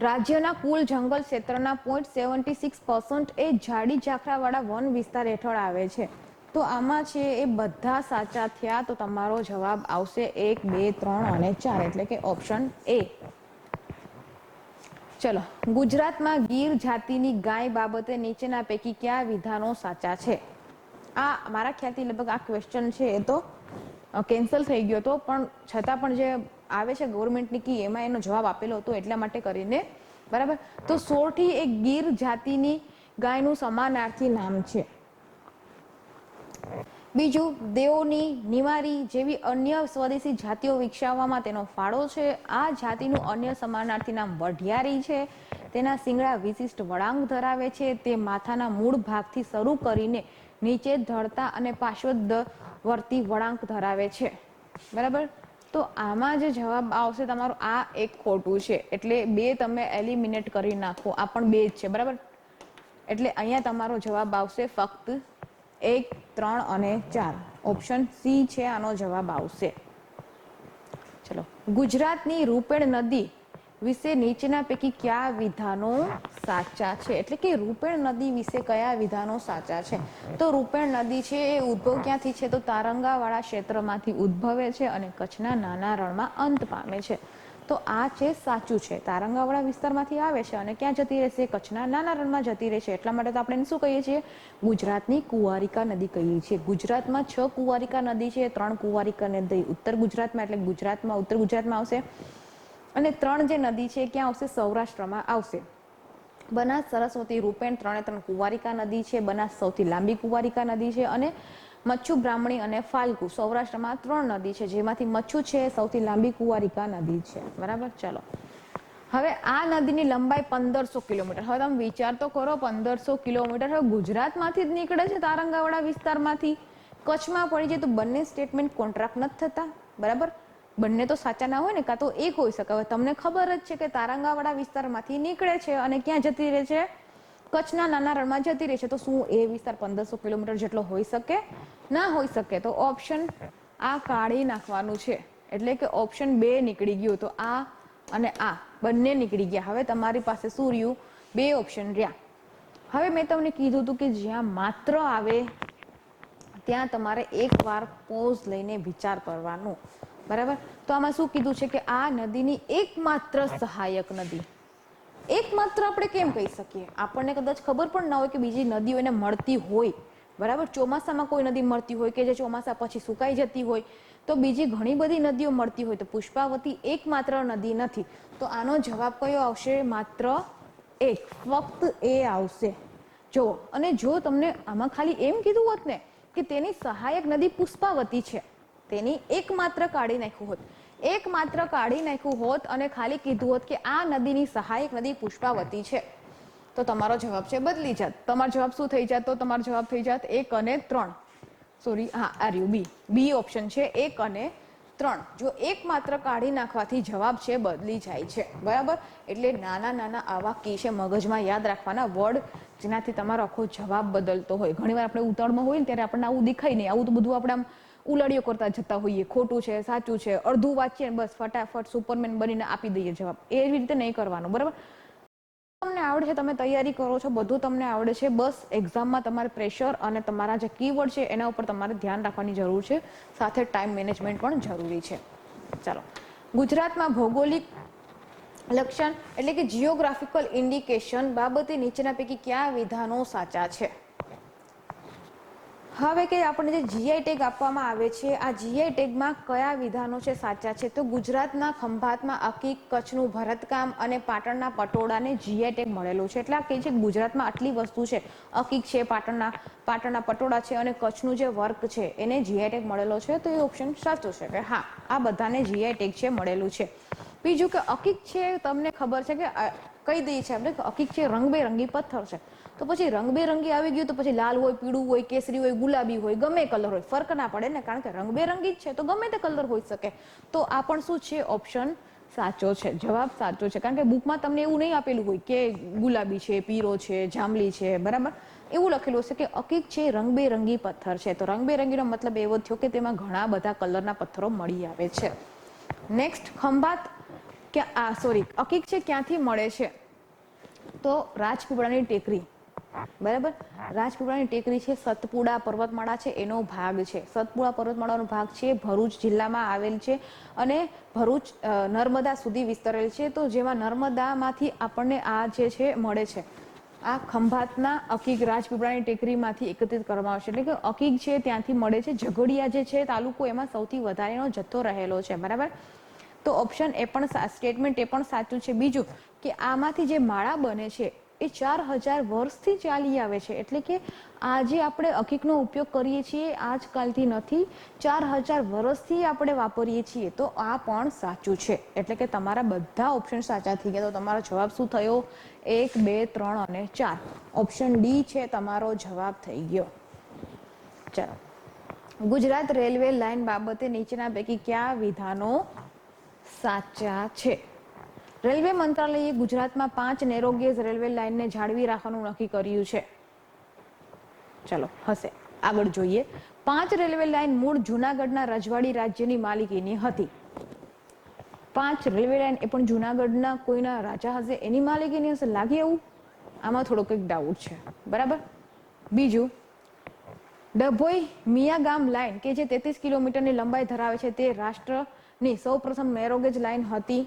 રાજ્યના કુલ જંગલ ક્ષેત્રના 0.76% એ જાડી ઝાખરાવાળા વન વિસ્તાર હેઠળ આવે છે. તો આમાં છે એ બધા સાચા થયા. તો તમારો જવાબ આવશે 1, 2, 3 અને 4, એટલે કે ઓપ્શન એ. ચલો, ગુજરાતમાં ગીર જાતિની ગાય બાબતે નીચેના પૈકી કયા વિધાનો સાચા છે. આ મારા ખ્યાલથી લગભગ આ ક્વેશ્ચન છે એ તો કેન્સલ થઈ ગયો હતો, પણ છતાં પણ જે આવે છે ગવર્મેન્ટની કી એમાં એનો જવાબ આપેલો હતો એટલા માટે કરીને. બરાબર, તો સોરઠી એ ગીર જાતિની ગાયનું સમાનાર્થી નામ છે. બીજું, દેવોની, નિમારી જેવી અન્ય સ્વદેશી જાતિઓ વિકસાવવામાં તેનો ફાળો છે. આ જાતિનું અન્ય સમાનાર્થી નામ વઢિયારી છે. તેના શિંગડા વિશિષ્ટ વળાંક ધરાવે છે. તે માથાના મૂળ ભાગથી શરૂ કરીને નીચે ઢળતા અને પાર્શ્વવર્તી વળાંક ધરાવે છે. બરાબર. તો આમાં જે જવાબ આવશે તમારો આ એક ખોટું છે, એટલે 2 તમે એલિમિનેટ કરી નાખો. આ પણ 2 જ છે. બરાબર. એટલે અહીંયા તમારો જવાબ આવશે ફક્ત 1, 3 અને 4. ઓપ્શન સી છે આનો જવાબ આવશે. ચલો, ગુજરાતની રૂપેણ નદી વિશે નીચેના પૈકી કયા વિધાનો સાચા છે? એટલે કે રૂપેણ નદી વિશે કયા વિધાનો સાચા છે? તો રૂપેણ નદી છે એ ઉદ્ભવ ક્યાંથી છે? તો તારંગાવાળા ક્ષેત્રમાંથી ઉદ્ભવે છે અને કચ્છના નાના રણમાં અંત પામે છે. તો આ છે સાચું છે. તારંગાવાળા વિસ્તારમાંથી આવે છે અને ક્યાં જતી રહેશે? કચ્છના નાના રણમાં જતી રહેશે. એટલા માટે તો આપણે શું કહીએ છીએ? ગુજરાતની કુંવારિકા નદી કહીએ છીએ. ગુજરાતમાં 6 કુંવારિકા નદી છે. 3 કુંવારિકા નદી ઉત્તર ગુજરાતમાં એટલે ગુજરાતમાં ઉત્તર ગુજરાતમાં આવશે અને 3 જે નદી છે ક્યાં આવશે? સૌરાષ્ટ્રમાં આવશે. બનાસ, સરસ્વતી, રૂપેણ 3 કુંવારિકા નદી છે. બનાસ સૌથી લાંબી કુંવારિકા નદી છે અને મચ્છુ, બ્રાહ્મણી અને ફાલ્ગુ સૌરાષ્ટ્રમાં 3 નદી છે, જેમાંથી મચ્છુ છે સૌથી લાંબી કુંવારિકા નદી છે. બરાબર. ચલો, હવે આ નદીની લંબાઈ 1500 કિલોમીટર. હવે તમે વિચાર તો કરો, 1500 કિલોમીટર હવે ગુજરાતમાંથી જ નીકળે છે, તારંગાવાળા વિસ્તારમાંથી કચ્છમાં પડી જાય, તો બંને સ્ટેટમેન્ટ કોન્ટ્રાક્ટ નથી થતા. બરાબર. બંને તો સાચા ના હોય ને, કાં તો એક હોઈ શકે. હવે તમને ખબર જ છે કે તારંગાવાળા વિસ્તારમાંથી નીકળે છે અને ક્યાં જતી રહે છે? કચ્છના નાના રણમાં જતી રહે છે. તો શું એ વિસ્તાર 1500 કિલોમીટર જેટલો હોઈ શકે? ના હોઈ શકે. તો ઓપ્શન આ કાઢી નાખવાનું છે. એટલે કે ઓપ્શન 2 નીકળી ગયું. તો આ અને આ બંને નીકળી ગયા. હવે તમારી પાસે શું રહ્યું? 2 ઓપ્શન રહ્યા. હવે મેં તમને કીધું હતું કે જ્યાં માત્ર આવે ત્યાં તમારે એકવાર પોઝ લઈને વિચાર કરવાનો. બરાબર. તો આમાં શું કીધું છે કે આ નદીની એકમાત્ર સહાયક નદી. એકમાત્ર આપણે કેમ કહી શકીએ? આપણને કદાચ ખબર પણ ના હોય કે બીજી નદીઓ એને મળતી હોય. બરાબર. ચોમાસામાં કોઈ નદી મળતી હોય કે જે ચોમાસા પછી સુકાઈ જતી હોય, તો બીજી ઘણી બધી નદીઓ મળતી હોય. તો પુષ્પાવતી એકમાત્ર નદી નથી. તો આનો જવાબ કયો આવશે? માત્ર 1, ફક્ત એ આવશે. જો, અને જો તમને આમાં ખાલી એમ કીધું હોત ને કે તેની સહાયક નદી પુષ્પાવતી છે, તેની એકમાત્ર કાઢી નાખ્યું હોત, એકમાત્ર કાઢી નાખ્યું હોત અને ખાલી કીધું હોત કે આ નદીની સહાયક નદી પુષ્પાવતી છે, તો તમારો જવાબ છે બદલી જાત. તમારો જવાબ શું થઈ જાત? તો તમારો જવાબ થઈ જાત 1 અને 3. સોરી, હા, આ રહ્યું બી. બી ઓપ્શન છે 1 અને 3. જો એકમાત્ર કાઢી નાખવાથી જવાબ છે બદલી જાય છે. બરાબર. એટલે નાના નાના આવા કી છે મગજમાં યાદ રાખવાના વર્ડ, જેનાથી તમારો આખો જવાબ બદલતો હોય. ઘણીવાર આપણે ઉતાવળમાં હોય ને ત્યારે આપણને આવું દેખાય નહીં. આવું તો બધું આપણે આમ ઉલાડીઓ કરતા જતા હોઈએ. ખોટું છે, સાચું છે, અડધું વાંચીએ બસ ફટાફટ સુપરમેન બનીને આપી દઈએ જવાબ. એવી રીતે નહીં કરવાનું. બરાબર. તમને આવડે છે, તમે તૈયારી કરો છો, બધું તમને આવડે છે. બસ એક્ઝામમાં તમારે પ્રેશર અને તમારા જે કીવર્ડ છે એના ઉપર તમારે ધ્યાન રાખવાની જરૂર છે. સાથે ટાઈમ મેનેજમેન્ટ પણ જરૂરી છે. ચાલો, ગુજરાતમાં ભૌગોલિક લક્ષણ એટલે કે જીઓગ્રાફિકલ ઇન્ડિકેશન બાબતે નીચેના પૈકી કયા વિધાનો સાચા છે? હવે કે આપણને જે જીઆઈ ટેગ આપવામાં આવે છે, આ જીઆઈ ટેગમાં કયા વિધાનો છે સાચા છે? તો ગુજરાતના ખંભાતમાં અકીક, કચ્છનું ભરતકામ અને પાટણના પટોળાને જીઆઈ ટેગ મળેલું છે. એટલે આ કહે છે કે ગુજરાતમાં આટલી વસ્તુ છે, અકીક છે, પાટણના પટોળા છે અને કચ્છનું જે વર્ક છે એને જીઆઈ ટેગ મળેલો છે. તો એ ઓપ્શન સાચો છે કે હા, આ બધાને જીઆઈ ટેગ છે મળેલું છે. બીજું કે અકીક છે, તમને ખબર છે કે કહી દઈએ છે આપણે કે અકીક છે રંગબેરંગી પથ્થર છે. તો પછી રંગબેરંગી આવી ગયું તો પછી લાલ હોય, પીળું હોય, કેસરી હોય, ગુલાબી હોય, ગમે કલર હોય, ફરક ના પડે ને, કારણ કે રંગબેરંગી જ છે તો ગમે તે કલર હોઈ શકે. તો આ પણ શું છે? ઓપ્શન સાચો છે. જવાબ સાચો છે. કારણ કે બુકમાં તમને એવું નહીં આપેલું હોય કે ગુલાબી છે, પીળો છે, જાંબલી છે. બરાબર. એવું લખેલું હશે કે અકીક છે રંગબેરંગી પથ્થર છે. તો રંગબેરંગીનો મતલબ એવો થયો કે તેમાં ઘણા બધા કલરના પથ્થરો મળી આવે છે. નેક્સ્ટ, ખંભાત અકીક છે ક્યાંથી મળે છે? તો રાજપીપળાની ટેકરી. બરાબર. રાજપીપળાની ટેકરી છે સતપુડા પર્વતમાળા છે એનો ભાગ છે. સતપુડા પર્વતમાળાનો ભાગ છે ભરૂચ જિલ્લામાં આવેલ છે અને ભરૂચ નર્મદા સુધી વિસ્તરેલ છે. તો જેમાં નર્મદામાંથી આપણને આ જે છે મળે છે. આ ખંભાતના અકીક રાજપીપળાની ટેકરીમાંથી એકત્રિત કરવામાં આવશે. એટલે કે અકીક છે ત્યાંથી મળે છે. ઝઘડિયા જે છે તાલુકો, એમાં સૌથી વધારેનો જથ્થો રહેલો છે. બરાબર. તો ઓપ્શન એ પણ સ્ટેટમેન્ટ એ પણ સાચું છે. બીજું કે આમાંથી જે માળા બને છે એ 4000 વર્ષથી ચાલી આવે છે. એટલે કે આજે આપણે અકીકનો ઉપયોગ કરીએ છીએ આજકાલથી નથી, 4000 વર્ષથી આપણે વાપરીએ છીએ. તો આ પણ સાચું છે. એટલે કે તમારા બધા ઓપ્શન સાચા થઈ ગયા. તો તમારો જવાબ શું થયો? 1, 2, 3 અને 4. ઓપ્શન ડી છે તમારો જવાબ થઈ ગયો. ચાલો, ગુજરાત રેલવે લાઇન બાબતે નીચેના પૈકી કયા વિધાનો સાચા છે? રેલવે મંત્રાલયે ગુજરાતમાં 5 નેરોગેજ રેલવે લાઇનને જાળવી રાખવાનું નક્કી કર્યું છે. ચલો હશે, આગળ જોઈએ. 5 રેલવે લાઇન મૂળ જૂનાગઢના રજવાડી રાજ્યની માલિકીની હતી. 5 રેલવે લાઇન એ પણ જૂનાગઢના કોઈના રાજા હશે એની માલિકીની હશે, લાગે એવું? આમાં થોડો કંઈક ડાઉટ છે. બરાબર. બીજું, ડભોઈ મિયાગામ લાઇન કે જે 33 કિલોમીટરની લંબાઈ ધરાવે છે તે રાષ્ટ્રની સૌપ્રથમ નેરોગેજ લાઇન હતી.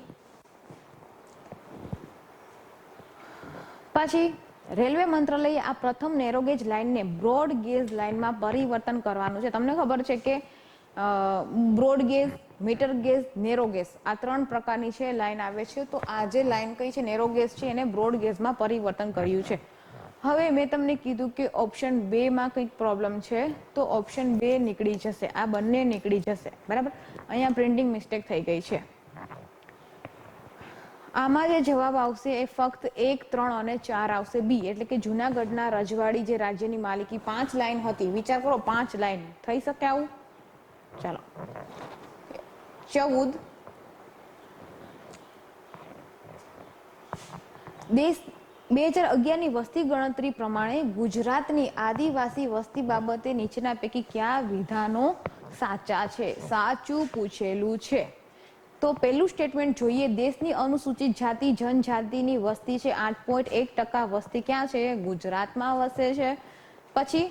પછી રેલવે મંત્રાલયે આ પ્રથમ નેરોગેજ લાઇનને બ્રોડ ગેજ લાઇનમાં પરિવર્તન કરવાનું છે. તમને ખબર છે કે broad gauge, metre gauge, narrow gauge આ 3 પ્રકારની છે લાઇન આવે છે. તો આ જે લાઇન કઈ છે નેરો ગેજ છે એને બ્રોડ ગેજમાં પરિવર્તન કર્યું છે. હવે મેં તમને કીધું કે ઓપ્શન 2 માં કંઈક પ્રોબ્લેમ છે તો ઓપ્શન 2 નીકળી જશે, આ બંને નીકળી જશે. બરાબર. અહીંયા પ્રિન્ટિંગ મિસ્ટેક થઈ ગઈ છે. આમાં જે જવાબ આવશે એ ફક્ત 1, 3 અને 4 આવશે બી. એટલે કે જૂનાગઢના રજવાડી જે રાજ્યની માલિકી 5 લાઇન હતી. વિચાર કરો 5 લાઇન થઈ શકે આવું? ચાલો 14 2011ની વસ્તી ગણતરી પ્રમાણે ગુજરાતની આદિવાસી વસ્તી બાબતે નીચેના પૈકી કયા વિધાનો સાચા છે? સાચું પૂછેલું છે. તો પહેલું સ્ટેટમેન્ટ જોઈએ. દેશની અનુસૂચિત જાતિ જનજાતિની વસ્તી છે 8.1% વસ્તી ક્યાં છે? ગુજરાતમાં વસે છે. પછી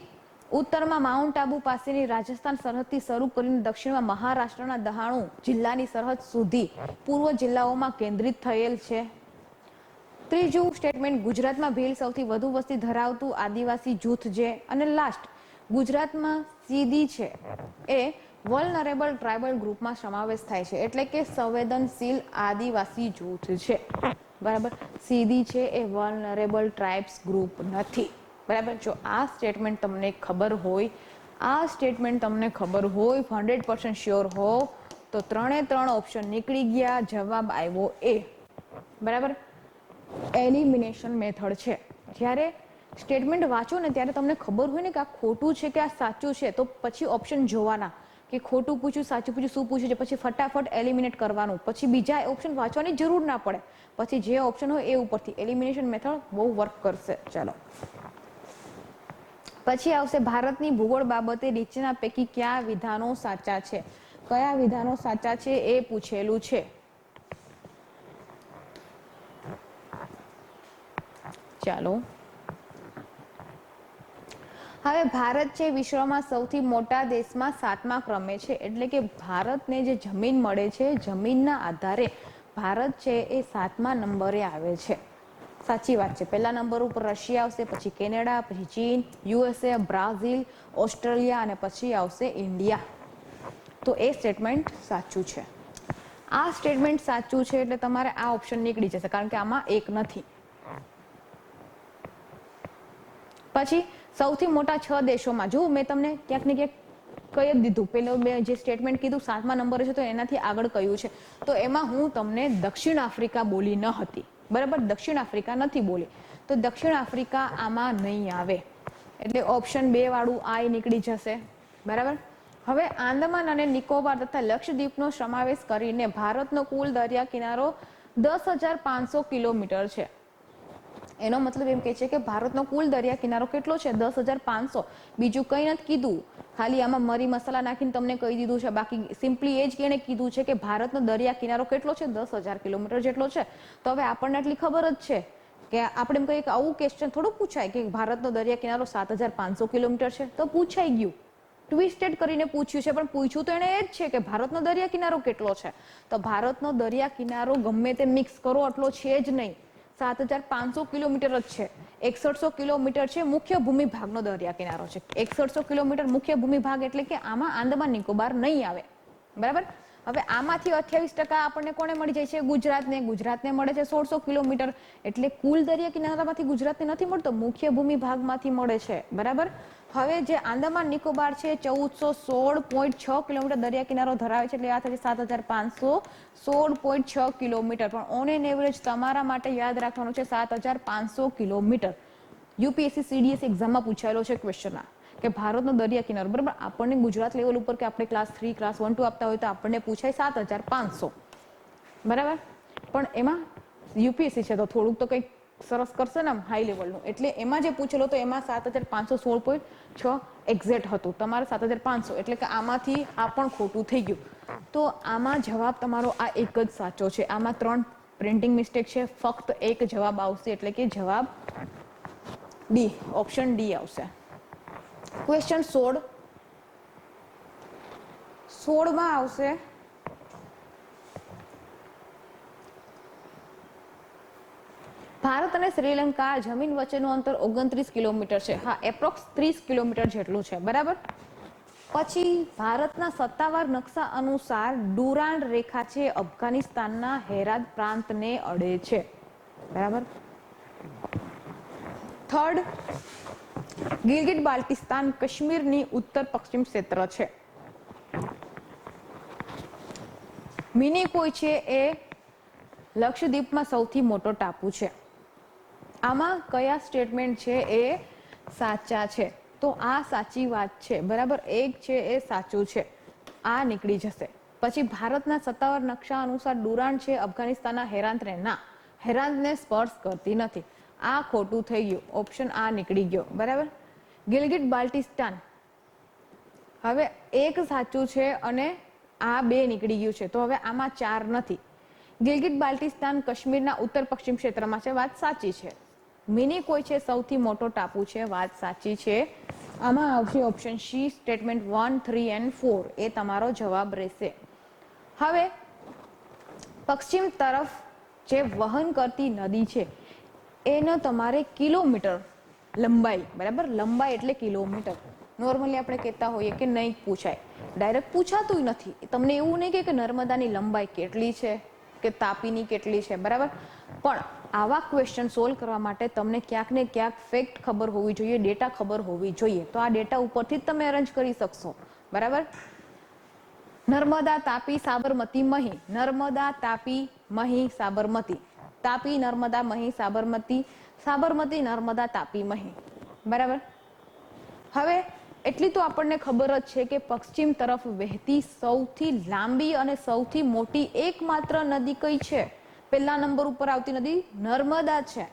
ઉત્તરમાં માઉન્ટ આબુ પાસેની રાજસ્થાન સરહદથી શરૂ કરીને દક્ષિણમાં મહારાષ્ટ્રના દહાણુ જિલ્લાની સરહદ સુધી પૂર્વ જિલ્લાઓમાં કેન્દ્રિત થયેલ છે. ત્રીજું સ્ટેટમેન્ટ, ગુજરાતમાં ભીલ સૌથી વધુ વસ્તી ધરાવતું આદિવાસી જૂથ છે. અને લાસ્ટ, ગુજરાતમાં સીધી છે એ વલ્નરેબલ ટ્રાઇબલ ગ્રુપમાં સમાવેશ થાય છે. એટલે કે સંવેદનશીલ આદિવાસી જૂથ છે. બરાબર. સીધી છે એ વલ્નરેબલ ટ્રાઇબ્સ ગ્રુપ નથી. બરાબર. જો આ સ્ટેટમેન્ટ તમને ખબર હોય, 100% શ્યોર હો તો 3 ઓપ્શન નીકળી ગયા. જવાબ આવ્યો એ. બરાબર. એલિમિનેશન મેથડ છે. જ્યારે સ્ટેટમેન્ટ વાંચો ને ત્યારે તમને ખબર હોય ને કે આ ખોટું છે કે આ સાચું છે તો પછી ઓપ્શન જોવાના કે ખોટું પૂછ્યું, સાચું પૂછ્યું, શું પૂછ્યું છે, પછી ફટાફટ એલિમિનેટ કરવાનું. પછી બીજા ઓપ્શન વાંચવાની જરૂર ના પડે. પછી જે ઓપ્શન હોય એ ઉપરથી એલિમિનેશન મેથડ બહુ વર્ક કરશે. ચાલો, પછી આવશે ભારતની ભૂગોળ બાબતે નીચેના પૈકી કયા વિધાનો સાચા છે? કયા વિધાનો સાચા છે એ પૂછેલું છે. ચાલો, હવે ભારત છે વિશ્વમાં સૌથી મોટા દેશમાં 7મા ક્રમે છે. એટલે કે ભારતને જે જમીન મળે છે, જમીનના આધારે ભારત છે એ 7મા નંબરે આવે છે. સાચી વાત છે. પહેલા નંબર ઉપર રશિયા આવશે, પછી કેનેડા, પછી ચીન, USA, બ્રાઝિલ, ઓસ્ટ્રેલિયા અને પછી આવશે ઇન્ડિયા. તો એ સ્ટેટમેન્ટ સાચું છે. આ સ્ટેટમેન્ટ સાચું છે એટલે તમારે આ ઓપ્શન નીકળી જશે કારણ કે આમાં એક નથી. પછી સૌથી મોટા 6 દેશોમાં જો મેં તમને ક્યાંક ને ક્યાંક કહી જ દીધું. પેલો મેં જે સ્ટેટમેન્ટ કીધું 7મા નંબરે છે તો એનાથી આગળ કયું છે તો એમાં હું તમને દક્ષિણ આફ્રિકા બોલી ન હતી. બરાબર. દક્ષિણ આફ્રિકા નથી બોલી તો દક્ષિણ આફ્રિકા આમાં નહીં આવે. એટલે ઓપ્શન 2 વાળું આ નીકળી જશે. બરાબર. હવે આંદામાન અને નિકોબાર તથા લક્ષદ્વીપનો સમાવેશ કરીને ભારતનો કુલ દરિયા કિનારો 10,500 કિલોમીટર છે. એનો મતલબ એમ કે છે કે ભારતનો કુલ દરિયા કિનારો કેટલો છે? 10,500. બીજું કંઈ નથી કીધું, ખાલી આમાં મરી મસાલા નાખીને તમને કહી દીધું છે. બાકી સિમ્પલી એ જ કેણે કીધું છે કે ભારતનો દરિયા કિનારો કેટલો છે? 10,000 કિલોમીટર જેટલો છે. તો હવે આપણને એટલી ખબર જ છે કે આપણે એમ કહીએ કે આવું ક્વેશ્ચન થોડું પૂછાય કે ભારતનો દરિયા કિનારો 7,500 કિલોમીટર છે તો પૂછાઈ ગયું. ટ્વિસ્ટેડ કરીને પૂછ્યું છે પણ પૂછ્યું તો એને એ જ છે કે ભારતનો દરિયા કિનારો કેટલો છે. તો ભારતનો દરિયા કિનારો ગમે તે મિક્સ કરો એટલો છે જ નહીં, 7,500 કિલોમીટર જ છે. 6100 કિલોમીટર છે મુખ્ય ભૂમિ ભાગનો દરિયા કિનારો છે. 6100 કિલોમીટર મુખ્ય ભૂમિ ભાગ એટલે કે આમાં આંદામાન નિકોબાર નહીં આવે. બરાબર. હવે આમાંથી 28% આપણને કોને મળી જાય છે? ગુજરાતને મળે છે 1600 કિલોમીટર. એટલે કુલ દરિયા કિનારામાંથી ગુજરાતને નથી મળતો, મુખ્ય ભૂમિ ભાગમાંથી મળે છે, બરાબર. હવે જે આંદામાન નિકોબાર છે 1416.6 કિલોમીટર દરિયા કિનારો ધરાવે છે, એટલે આ થશે 7516.6 કિલોમીટર. પણ ઓન એન એવરેજ તમારા માટે યાદ રાખવાનું છે 7500 કિલોમીટર. યુપીએસસી સીડીએસ એક્ઝામમાં પૂછાયેલો છે ક્વેશ્ચન આ, કે ભારતનો દરિયા કિનારો, બરાબર. આપણને ગુજરાત લેવલ ઉપર કે આપણે ક્લાસ 3 ક્લાસ 1 2 આપતા હોય તો આપણને પૂછાય 7500, બરાબર. પણ એમાં યુપીએસસી છે તો થોડુંક તો કંઈક સરસ કરશે ને હાઈ લેવલનું, એટલે એમાં જે પૂછેલો તો એમાં 7516.6 એક્ઝેક્ટ હતું, તમારે 7500, એટલે કે આમાંથી આ પણ ખોટું થઈ ગયું. તો આમાં જવાબ તમારો આ એક જ સાચો છે. આમાં 3 પ્રિન્ટિંગ મિસ્ટેક છે, ફક્ત એક જવાબ આવશે, એટલે કે જવાબ ડી, ઓપ્શન ડી આવશે. ક્વેશ્ચન 16 આવશે ભારત અને શ્રીલંકા જમીન વચ્ચેનું અંતર 29 કિલોમીટર છે. હા, એપ્રોક્સ 30 કિલોમીટર જેટલું છે, બરાબર. પછી ભારતના સત્તાવાર નકશા અનુસાર ડુરાન્ડ રેખા છે અફઘાનિસ્તાનના હેરાત પ્રાંતને અડે છે, બરાબર. થર્ડ, ગિલગિટ બાલ્ટિસ્તાન કાશ્મીરની ઉત્તર પશ્ચિમ ક્ષેત્ર છે. મિનિકોય છે એ લક્ષદ્વીપમાં સૌથી મોટો ટાપુ છે. આમાં કયા સ્ટેટમેન્ટ છે એ સાચા છે? તો આ સાચી વાત છે, બરાબર. એક છે એ સાચું છે, આ નીકળી જશે. પછી ભારતના સત્તાવાર નકશા અનુસાર ડુરાન્ડ છે અફઘાનિસ્તાનના હેરાતને સ્પર્શ કરતી નથી, આ ખોટું થઈ ગયું, ઓપ્શન આ નીકળી ગયો, બરાબર. ગિલગિટ બાલ્ટિસ્તાન, હવે એક સાચું છે અને આ 2 નીકળી ગયું છે, તો હવે આમાં 4 નથી. ગિલગિટ બાલ્ટિસ્તાન કાશ્મીરના ઉત્તર પશ્ચિમ ક્ષેત્રમાં છે, વાત સાચી છે. મિનિકોય છે સૌથી મોટો ટાપુ છે, વાત સાચી છે. આમાં આવશે ઓપ્શન સી, સ્ટેટમેન્ટ 1, 3 એન્ડ 4, એ તમારો જવાબ રહેશે. હવે પશ્ચિમ તરફ જે વહન કરતી નદી છે એનો તમારે કિલોમીટર લંબાઈ, બરાબર. લંબાઈ એટલે કિલોમીટર. નોર્મલી આપણે કહેતા હોઈએ કે નહીં પૂછાય, ડાયરેક્ટ પૂછાતું નથી. તમને એવું નહીં કે નર્મદાની લંબાઈ કેટલી છે કે તાપીની કેટલી છે, બરાબર. પણ આવા ક્વેશ્ચન સોલ્વ કરવા માટે તમને ક્યાંક ને ક્યાંક ફેક્ટ ખબર હોવી જોઈએ, ડેટા ખબર હોવી જોઈએ. તો આ ડેટા ઉપરથી જ તમે અરેન્જ કરી શકશો, બરાબર. નર્મદા, તાપી, સાબરમતી, મહી. નર્મદા, તાપી, મહી, સાબરમતી. તાપી, નર્મદા, મહી, સાબરમતી. સાબરમતી, નર્મદા, તાપી, મહી, બરાબર. હવે એટલી તો આપણને ખબર જ છે કે પશ્ચિમ તરફ વહેતી સૌથી લાંબી અને સૌથી મોટી એકમાત્ર નદી કઈ છે? પહેલા નંબર ઉપર આવતી નદી નર્મદા છે,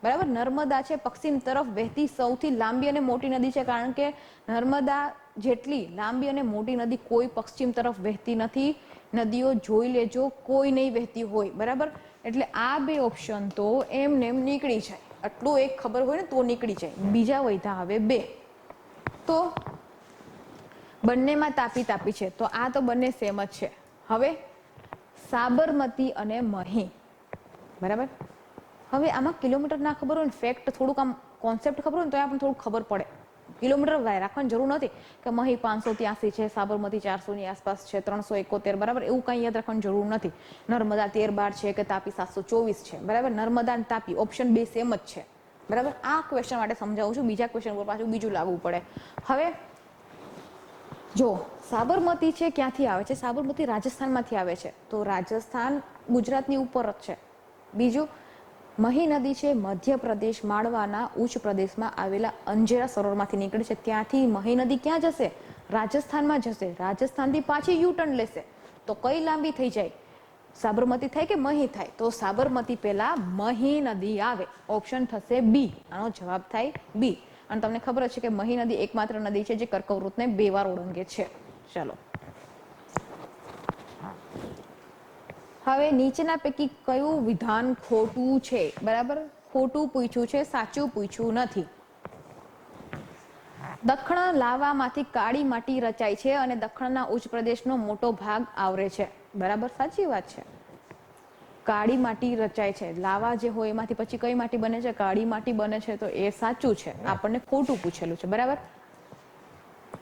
બરાબર. નર્મદા છે પશ્ચિમ તરફ વહેતી સૌથી લાંબી અને મોટી નદી છે, કારણ કે નર્મદા જેટલી લાંબી અને મોટી નદી કોઈ પશ્ચિમ તરફ વહેતી નથી. નદીઓ જોઈ લેજો, કોઈ નહીં વહેતી હોય, બરાબર. એટલે આ 2 ઓપ્શન તો એમને એમ નીકળી જાય, આટલું એક ખબર હોય ને તો નીકળી જાય. બીજા વધ્યા હવે 2, તો બંનેમાં તાપી છે, તો આ તો બંને સેમ જ છે. હવે સાબરમતી અને મહી, બરાબર. હવે આમાં કિલોમીટર ના ખબર હોય ને, ફેક્ટ થોડુંક આમ કોન્સેપ્ટ ખબર હોય ને તો આપણને થોડુંક ખબર પડે. કિલોમીટર રાખવાની જરૂર નથી કે મહી 583 છે, સાબરમતી 400 ની આસપાસ છે, 371, બરાબર. એવું કઈ યાદ રાખવાની જરૂર નથી. નર્મદા 13-12 છે કે તાપી 724 છે, બરાબર. નર્મદા અને તાપી ઓપ્શન 2 સેમ જ છે, બરાબર. આ ક્વેશ્ચન માટે સમજાવું છું, બીજા ક્વેશ્ચન ઉપર પાછું બીજું લાવવું પડે. હવે જો સાબરમતી છે ક્યાંથી આવે છે? સાબરમતી રાજસ્થાનમાંથી આવે છે, તો રાજસ્થાન ગુજરાતની ઉપર જ છે. બીજું, મહી નદી છે મધ્યપ્રદેશ માળવાના ઉચ્ચ પ્રદેશમાં આવેલા અંજેરા સરોવરમાંથી નીકળે છે. ત્યાંથી મહી નદી ક્યાં જશે? રાજસ્થાનમાં જશે. રાજસ્થાનથી પાછી યુટર્ન લેશે, તો કઈ લાંબી થઈ જાય? સાબરમતી થાય કે મહી થાય? તો સાબરમતી પહેલા મહી નદી આવે, ઓપ્શન થશે બી. આનો જવાબ થાય બી. અને તમને ખબર છે કે મહી નદી એકમાત્ર નદી છે જે કર્કવૃતને 2 વાર ઓળંગે છે. ચાલો, હવે નીચેના પૈકી કયું વિધાન ખોટું છે? બરાબર, ખોટું પૂછ્યું છે, સાચું પૂછ્યું નથી. દખણ લાવામાંથી કાળી માટી રચાય છે અને દખણના ઉચ્ચ પ્રદેશનો મોટો ભાગ આવરે છે, બરાબર. સાચી વાત છે, કાળી માટી રચાય છે. લાવા જે હોય એમાંથી પછી કઈ માટી બને છે? કાળી માટી બને છે, તો એ સાચું છે. આપણને ખોટું પૂછેલું છે, બરાબર.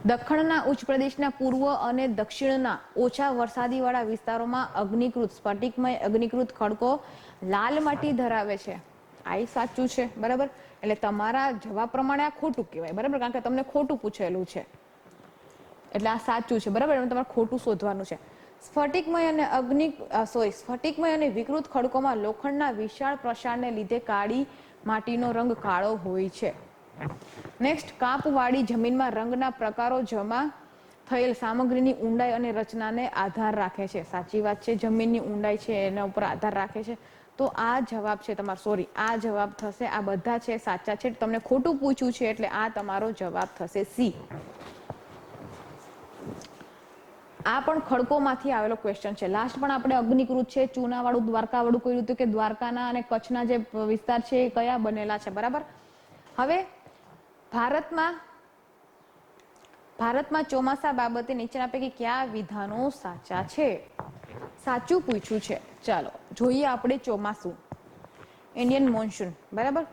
દક્ષિણના ઉચ્ચ પ્રદેશના પૂર્વ અને દક્ષિણના ઓછા વરસાદીવાળા વિસ્તારોમાં અગ્નિકૃત સ્ફટિકમય અગ્નિકૃત ખડકો લાલ માટી ધરાવે છે. આ સાચું છે, બરાબર. એટલે તમારા જવાબ પ્રમાણે આ ખોટું કહેવાય, બરાબર, કારણ કે તમને ખોટું પૂછેલું છે એટલે આ સાચું છે, બરાબર. તમારે ખોટું શોધવાનું છે. સ્ફટિકમય અને વિકૃત ખડકોમાં લોખંડના વિશાળ પ્રસારને લીધે કાળી માટીનો રંગ કાળો હોય છે. નેક્સ્ટ, કાપવાળી જમીનમાં રંગના પ્રકારો જમા થયેલ સામગ્રીની ઊંડાઈ અને રચનાને આધાર રાખે છે. સાચી વાત છે, જમીનની ઊંડાઈ છે એના ઉપર આધાર રાખે છે. તો આ જવાબ છે તમારો, આ જવાબ થશે. આ બધા છે સાચા છે, તમને ખોટું પૂછ્યું છે એટલે આ તમારો જવાબ થશે સી. આ પણ ખડકોમાંથી આવેલો ક્વેશ્ચન છે. લાસ્ટ પણ આપણે અગ્નિકૃત છે, ચૂનાવાળું દ્વારકાવાળું કહ્યું હતું કે દ્વારકાના અને કચ્છના જે વિસ્તાર છે એ કયા બનેલા છે, બરાબર. હવે ભારતમાં ચોમાસા બાબતે નીચેના પૈકી કયા વિધાનો સાચા છે? સાચું પૂછ્યું છે. ચાલો જોઈએ આપણે ચોમાસું, ઇન્ડિયન મોન્સૂન, બરાબર.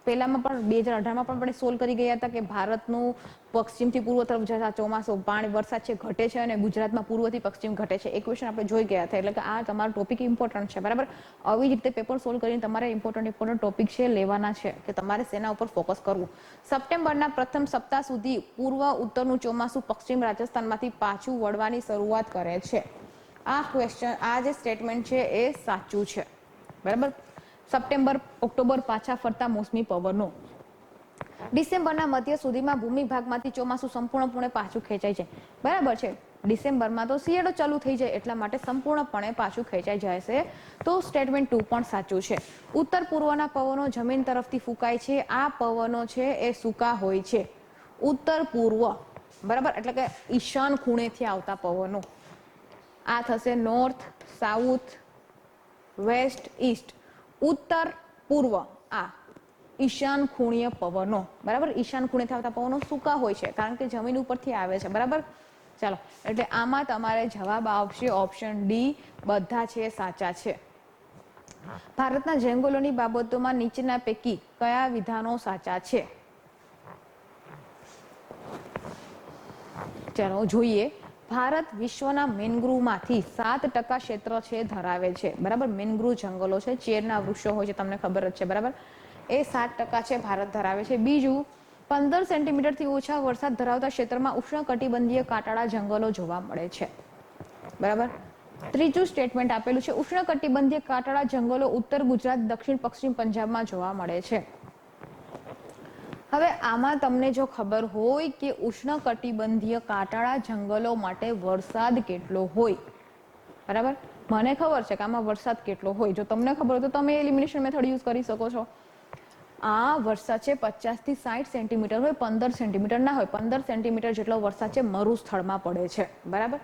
પહેલામાં પણ 2018માં પણ આપણે સોલ્વ કરી ગયા હતા કે ભારતનું પશ્ચિમથી પૂર્વ તરફ જતા ચોમાસું પાણી વરસાદ છે ઘટે છે અને ગુજરાતમાં પૂર્વથી પશ્ચિમ ઘટે છે. એ ક્વેશ્ચન આપણે જોઈ ગયા હતા, એટલે કે આ તમારો ટોપિક ઇમ્પોર્ટન્ટ છે, બરાબર. આવી જ રીતે પેપર સોલ્વ કરીને તમારે ઇમ્પોર્ટન્ટ ટોપિક છે લેવાના છે કે તમારે શેના ઉપર ફોકસ કરવું. સપ્ટેમ્બરના પ્રથમ સપ્તાહ સુધી પૂર્વ ઉત્તરનું ચોમાસું પશ્ચિમ રાજસ્થાનમાંથી પાછું વળવાની શરૂઆત કરે છે. આ ક્વેશ્ચન, આ જે સ્ટેટમેન્ટ છે એ સાચું છે, બરાબર. સપ્ટેમ્બર ઓક્ટોબર પાછા ફરતા મોસમી પવનો. ડિસેમ્બરના મધ્ય સુધીમાં ભૂમિ ભાગમાંથી ચોમાસું સંપૂર્ણપણે પાછું ખેંચાય છે, બરાબર છે. ડિસેમ્બરમાં તો શિયાળો ચાલુ થઈ જાય એટલા માટે સંપૂર્ણપણે પાછું ખેંચાઈ જાય છે. તો સ્ટેટમેન્ટ 2 પણ સાચું છે. ઉત્તર પૂર્વના પવનો જમીન તરફથી ફૂંકાય છે. આ પવનો છે એ સૂકા હોય છે. ઉત્તર પૂર્વ, બરાબર, એટલે કે ઈશાન ખૂણેથી આવતા પવનો. આ થશે નોર્થ, સાઉથ, વેસ્ટ, ઈસ્ટ. ઉત્તર પૂર્વ આ ઈશાન ખૂણીય પવનો, બરાબર. ઈશાન ખૂણેથી આવતા પવનો સૂકા હોય છે કારણ કે જમીન ઉપરથી આવે છે, બરાબર. ચાલો, એટલે આમાં તમારે જવાબ આવશે ઓપ્શન ડી, બધા છે સાચા છે. ભારતના જંગલોની બાબતોમાં નીચેના પૈકી કયા વિધાનો સાચા છે? ચાલો જોઈએ. ભારત વિશ્વના મેનગ્રુવમાંથી 7% ક્ષેત્ર છે ધરાવે છે, બરાબર. મેનગ્રુવ જંગલો છે, ચેરના વૃક્ષો હોય છે, તમને ખબર જ છે, બરાબર. એ 7% છે ભારત ધરાવે છે. બીજું, 15 સેન્ટીમીટરથી ઓછા વરસાદ ધરાવતા ક્ષેત્રમાં ઉષ્ણકટિબંધીય કાંટાળા જંગલો જોવા મળે છે, બરાબર. ત્રીજું સ્ટેટમેન્ટ આપેલું છે, ઉષ્ણકટિબંધીય કાંટાળા જંગલો ઉત્તર ગુજરાત, દક્ષિણ પશ્ચિમ પંજાબમાં જોવા મળે છે. હવે આમાં તમને જો ખબર હોય કે ઉષ્ણકટિબંધીય કાંટાળા જંગલો માટે વરસાદ કેટલો હોય, બરાબર. મને ખબર છે કે આમાં વરસાદ કેટલો હોય. જો તમને ખબર હોય તો તમે એલિમિનેશન મેથડ યુઝ કરી શકો છો. આ વરસાદ છે 50 થી 60 સેન્ટીમીટર હોય, 15 સેન્ટીમીટર ના હોય. 15 સેન્ટીમીટર જેટલો વરસાદ છે મરુ સ્થળમાં પડે છે, બરાબર.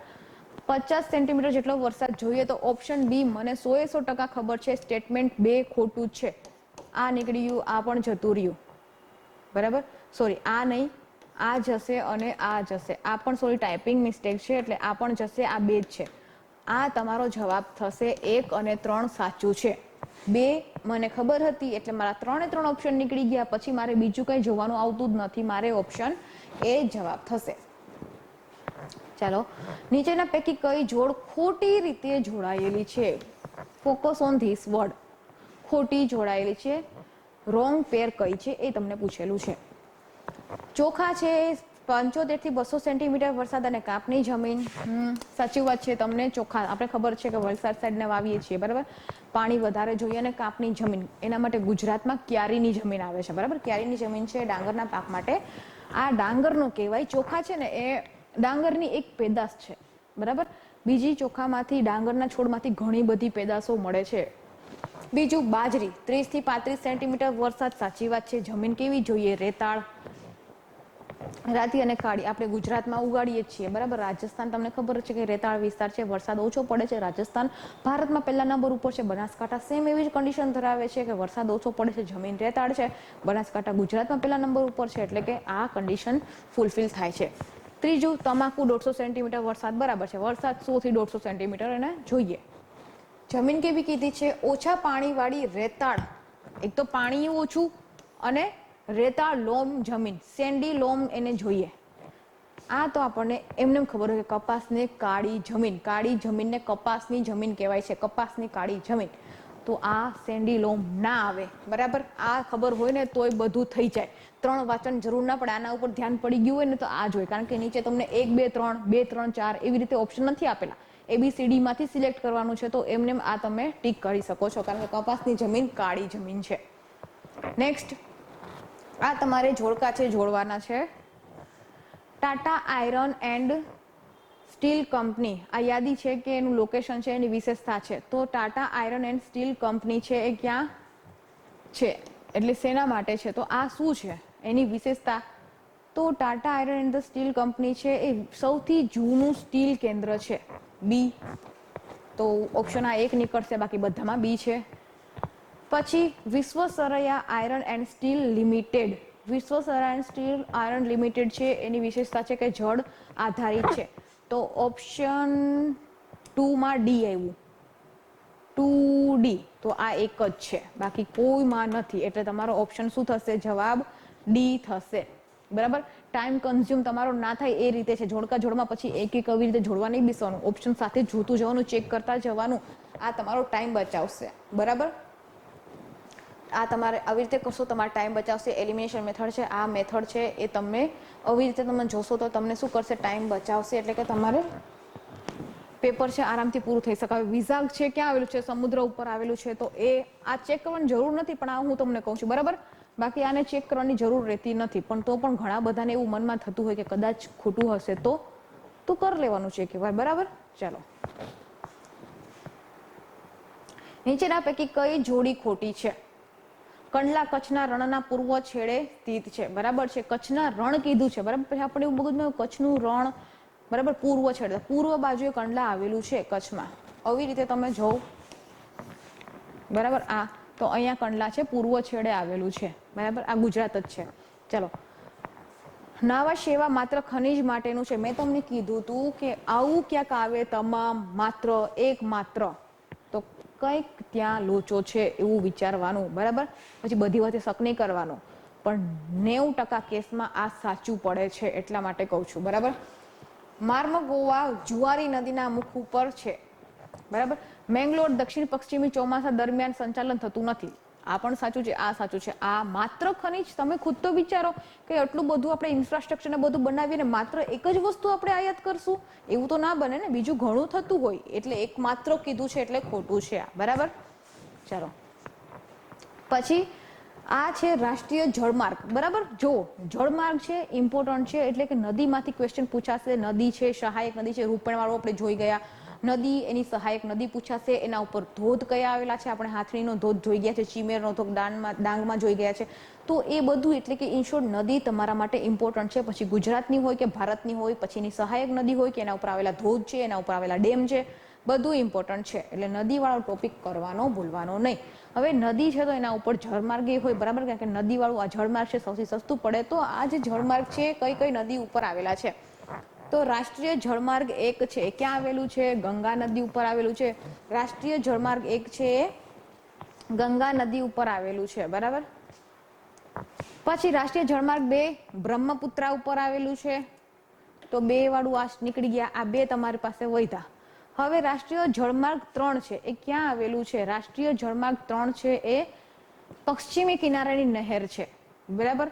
50 સેન્ટીમીટર જેટલો વરસાદ જોઈએ તો ઓપ્શન બી મને 100% ખબર છે. સ્ટેટમેન્ટ 2 ખોટું છે. આ નીકળી ગયું, આ પણ જતું રહ્યું, બરાબર. સોરી, આ નહીં, આ જશે અને આ જશે. આ પણ સોરી ટાઈપિંગ મિસ્ટેક છે એટલે આ પણ જશે, આ 2 જ છે. આ તમારો જવાબ થશે 1 અને 3 સાચું છે. 2 મને ખબર હતી એટલે મારા 3 ઓપ્શન નીકળી ગયા. પછી મારે બીજું કંઈ જોવાનું આવતું જ નથી, મારે ઓપ્શન એ જવાબ થશે. ચાલો, નીચેના પૈકી કઈ જોડ ખોટી રીતે જોડાયેલી છે? Focus on this word. ખોટી જોડાયેલી છે, રોંગ પેર કઈ છે એ તમને પૂછેલું છે. ચોખા છે 75 થી 200 સેન્ટીમીટર વરસાદ અને કાપની જમીન. સાચી વાત છે. તમને ચોખા આપણે ખબર છે કે વલસાડ સાઈડને વાવીએ છીએ, બરાબર. પાણી વધારે જોઈએ અને કાપની જમીન, એના માટે ગુજરાતમાં ક્યારીની જમીન આવે છે, બરાબર. ક્યારીની જમીન છે ડાંગરના પાક માટે. આ ડાંગરનો કહેવાય. ચોખા છે ને એ ડાંગરની એક પેદાશ છે, બરાબર. બીજી ચોખામાંથી, ડાંગરના છોડમાંથી ઘણી બધી પેદાશો મળે છે. બીજું, બાજરી 30 થી 35 સેન્ટીમીટર વરસાદ. સાચી વાત છે. જમીન કેવી જોઈએ? રેતાળ, રાતી અને કાળી. આપણે ગુજરાતમાં ઉગાડીએ છીએ, બરાબર. રાજસ્થાન તમને ખબર છે કે રેતાળ વિસ્તાર છે, વરસાદ ઓછો પડે છે. રાજસ્થાન ભારતમાં પહેલા નંબર ઉપર છે. બનાસકાંઠા સેમ એવી જ કન્ડિશન ધરાવે છે કે વરસાદ ઓછો પડે છે, જમીન રેતાળ છે. બનાસકાંઠા ગુજરાતમાં પહેલા નંબર ઉપર છે, એટલે કે આ કન્ડિશન ફૂલફિલ થાય છે. ત્રીજું, તમાકુ 150 સેન્ટીમીટર વરસાદ, બરાબર છે. વરસાદ 100 થી 150 સેન્ટીમીટર એને જોઈએ. જમીન કેવી કીધી છે? ઓછા પાણીવાળી રેતાળ. એક તો પાણી ઓછું અને રેતાળ લોમ જમીન, સેન્ડી લોમ એને જોઈએ. આ તો આપણને એમને ખબર હોય કે કપાસને કાળી જમીનને કપાસની જમીન કહેવાય છે, કપાસની કાળી જમીન. તો આ સેન્ડી લોમ ના આવે, બરાબર. આ ખબર હોય ને તોય બધું થઈ જાય. 3 વાંચન જરૂર ના પડે, આના ઉપર ધ્યાન પડી ગયું હોય ને તો આ જોઈએ, કારણ કે નીચે તમને 1 2 3 2 3 4 એવી રીતે ઓપ્શન નથી આપેલા. ABCD માંથી સિલેક્ટ કરવાનું છે, તો એમને આ તમે ટીક કરી શકો છો, કારણ કે કપાસની જમીન કાળી જમીન છે. નેક્સ્ટ, આ તમારે જોડકા છે, જોડવાના છે. Tata iron and steel company, આ યાદી છે કે એનું લોકેશન છે, એની વિશેષતા છે. તો Tata iron and steel company છે એ ક્યાં છે, એટલે શેના માટે છે, તો આ શું છે એની વિશેષતા. તો Tata iron and steel company છે એ સૌથી જૂનું સ્ટીલ કેન્દ્ર છે, બી. તો ઓપ્શન આ 1 નીકળશે, બાકી બધામાં બી છે. પછી Visvesvaraya iron and steel limited, Visvesvaraya steel iron limited છે, એની વિશેષતા છે કે જળ આધારિત છે. તો ઓપ્શન 2 માં ડી આવ્યું, 2D. તો આ એક જ છે, બાકી કોઈમાં નથી, એટલે તમારો ઓપ્શન શું થશે, જવાબ ડી થશે, બરાબર. ટાઈમ કન્ઝ્યુમ તમારો ના થાય એ રીતે છે, જોડકા જોડમાં પછી એક એક આવી રીતે જોડવા નહીં બેસવાનું, ઓપ્શન સાથે જોતું જવાનું, ચેક કરતા જવાનું, આ તમારો ટાઈમ બચાવશે, બરાબર. આ તમારે આવી રીતે કરશો, તમારો ટાઈમ બચાવશે. એલિમિનેશન મેથડ છે, આ મેથડ છે એ તમે આવી રીતે તમે જોશો તો તમને શું કરશે, ટાઈમ બચાવશે, એટલે કે તમારે પેપર છે આરામથી પૂરું થઈ શકે. હવે વિઝાગ છે ક્યાં આવેલું છે, સમુદ્ર ઉપર આવેલું છે, તો એ આ ચેક કરવાની જરૂર નથી, પણ આ હું તમને કહું છું, બરાબર. બાકી આને ચેક કરવાની જરૂર રહેતી નથી, પણ તો પણ ઘણા બધાને એવું મનમાં થતું હોય કે કદાચ ખોટું હશે તો કરી લેવાનું છે કે વાર, બરાબર. ચાલો, નીચેના પૈકી કઈ જોડી ખોટી છે. કંડલા કચ્છના રણના પૂર્વ છેડે સ્થિત છે, બરાબર છે. કચ્છના રણ કીધું છે, બરાબર. પછી આપણે એવું મગજમાં કચ્છનું રણ, બરાબર, પૂર્વ છેડે, પૂર્વ બાજુએ કંડલા આવેલું છે કચ્છમાં. આવી રીતે તમે જોવ, બરાબર. આ તો અહીંયા કંડલા છે, પૂર્વ છેડે આવેલું છે, બરાબર. આ ગુજરાત જ છે. ચલો, નાવા સેવા માત્ર ખનિજ માટેનું છે. મેં તમને કીધું હતું કે આવું ક્યાંક આવે, તમામ, માત્ર, એક માત્ર, તો કંઈક ત્યાં લોચો છે એવું વિચારવાનું, બરાબર. પછી બધી વાતે શક નહીં કરવાનો, પણ 90% કેસમાં આ સાચું પડે છે, એટલા માટે કહું છું, બરાબર. માર્મગોવા જુઆરી નદીના મુખ ઉપર છે, બરાબર. મેંગલોર દક્ષિણ પશ્ચિમી ચોમાસા દરમિયાન સંચાલન થતું નથી, આ પણ સાચું છે, આ સાચું છે. આ માત્ર ખનિજ, તમે ખુદ તો વિચારો કે આટલું બધું આપણે ઇન્ફ્રાસ્ટ્રક્ચર ને બધું બનાવીને માત્ર એક જ વસ્તુ આપણે આયાત કરશું, એવું તો ના બને ને, બીજું ઘણું થતું હોય, એટલે એક માત્ર કીધું છે એટલે ખોટું છે આ, બરાબર. ચાલો, પછી આ છે રાષ્ટ્રીય જળમાર્ગ, બરાબર. જો જળમાર્ગ છે ઇમ્પોર્ટન્ટ છે, એટલે કે નદીમાંથી ક્વેશ્ચન પૂછાશે. નદી છે, સહાયક નદી છે, રૂપણ વાળો આપણે જોઈ ગયા. નદી, એની સહાયક નદી પૂછાશે. એના ઉપર ધોધ કયા આવેલા છે, આપણે હાથણીનો ધોધ જોઈ ગયા છે, ચીમેરનો ધોધ ડાંગમાં જોઈ ગયા છે. તો એ બધું, એટલે કે ઇન શોર્ટ નદી તમારા માટે ઇમ્પોર્ટન્ટ છે. પછી ગુજરાતની હોય કે ભારતની હોય, પછી એની સહાયક નદી હોય કે એના ઉપર આવેલા ધોધ છે, એના ઉપર આવેલા ડેમ છે, બધું ઇમ્પોર્ટન્ટ છે. એટલે નદીવાળો ટોપિક કરવાનો ભૂલવાનો નહીં. હવે નદી છે તો એના ઉપર જળમાર્ગ એ હોય, બરાબર, કારણ કે નદીવાળું આ જળમાર્ગ છે, સૌથી સસ્તું પડે. તો આ જે જળમાર્ગ છે કઈ કઈ નદી ઉપર આવેલા છે, તો રાષ્ટ્રીય જળમાર્ગ 1 છે, ક્યાં આવેલું છે, ગંગા નદી ઉપર આવેલું છે. રાષ્ટ્રીય જળમાર્ગ 1 છે ગંગા નદી ઉપર આવેલું છે, બરાબર. પછી રાષ્ટ્રીય જળમાર્ગ 2 બ્રહ્મપુત્રા ઉપર આવેલું છે. તો 2 વાળું આ નીકળી ગયા, આ 2 તમારી પાસે વધ્યા. હવે રાષ્ટ્રીય જળમાર્ગ 3 છે, એ ક્યાં આવેલું છે, રાષ્ટ્રીય જળમાર્ગ 3 છે એ પશ્ચિમી કિનારાની નહેર છે, બરાબર.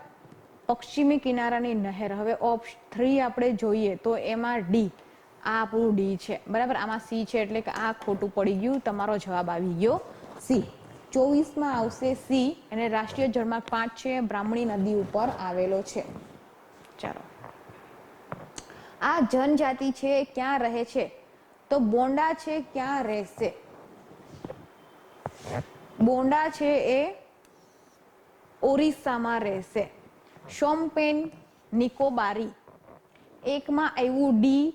પશ્ચિમી કિનારાની નહેર. હવે ઓપ્શન 3 આપણે જોઈએ તો એમાં ડી, આ આપણું ડી છે, બરાબર. આમાં સી છે, એટલે કે આ ખોટું પડી ગયું, તમારો જવાબ આવી ગયો સી. 24માં આવશે સી. અને રાષ્ટ્રીય જળમાર્ગ 5 છે, બ્રાહ્મણી નદી ઉપર આવેલો છે. ચાલો, આ જનજાતિ છે ક્યાં રહે છે, તો બોંડા છે ક્યાં રહેશે, બોંડા છે એ ઓરિસ્સામાં રહેશે. શોમ્પેન નિકોબારી, એકમાં આવ્યું ડી,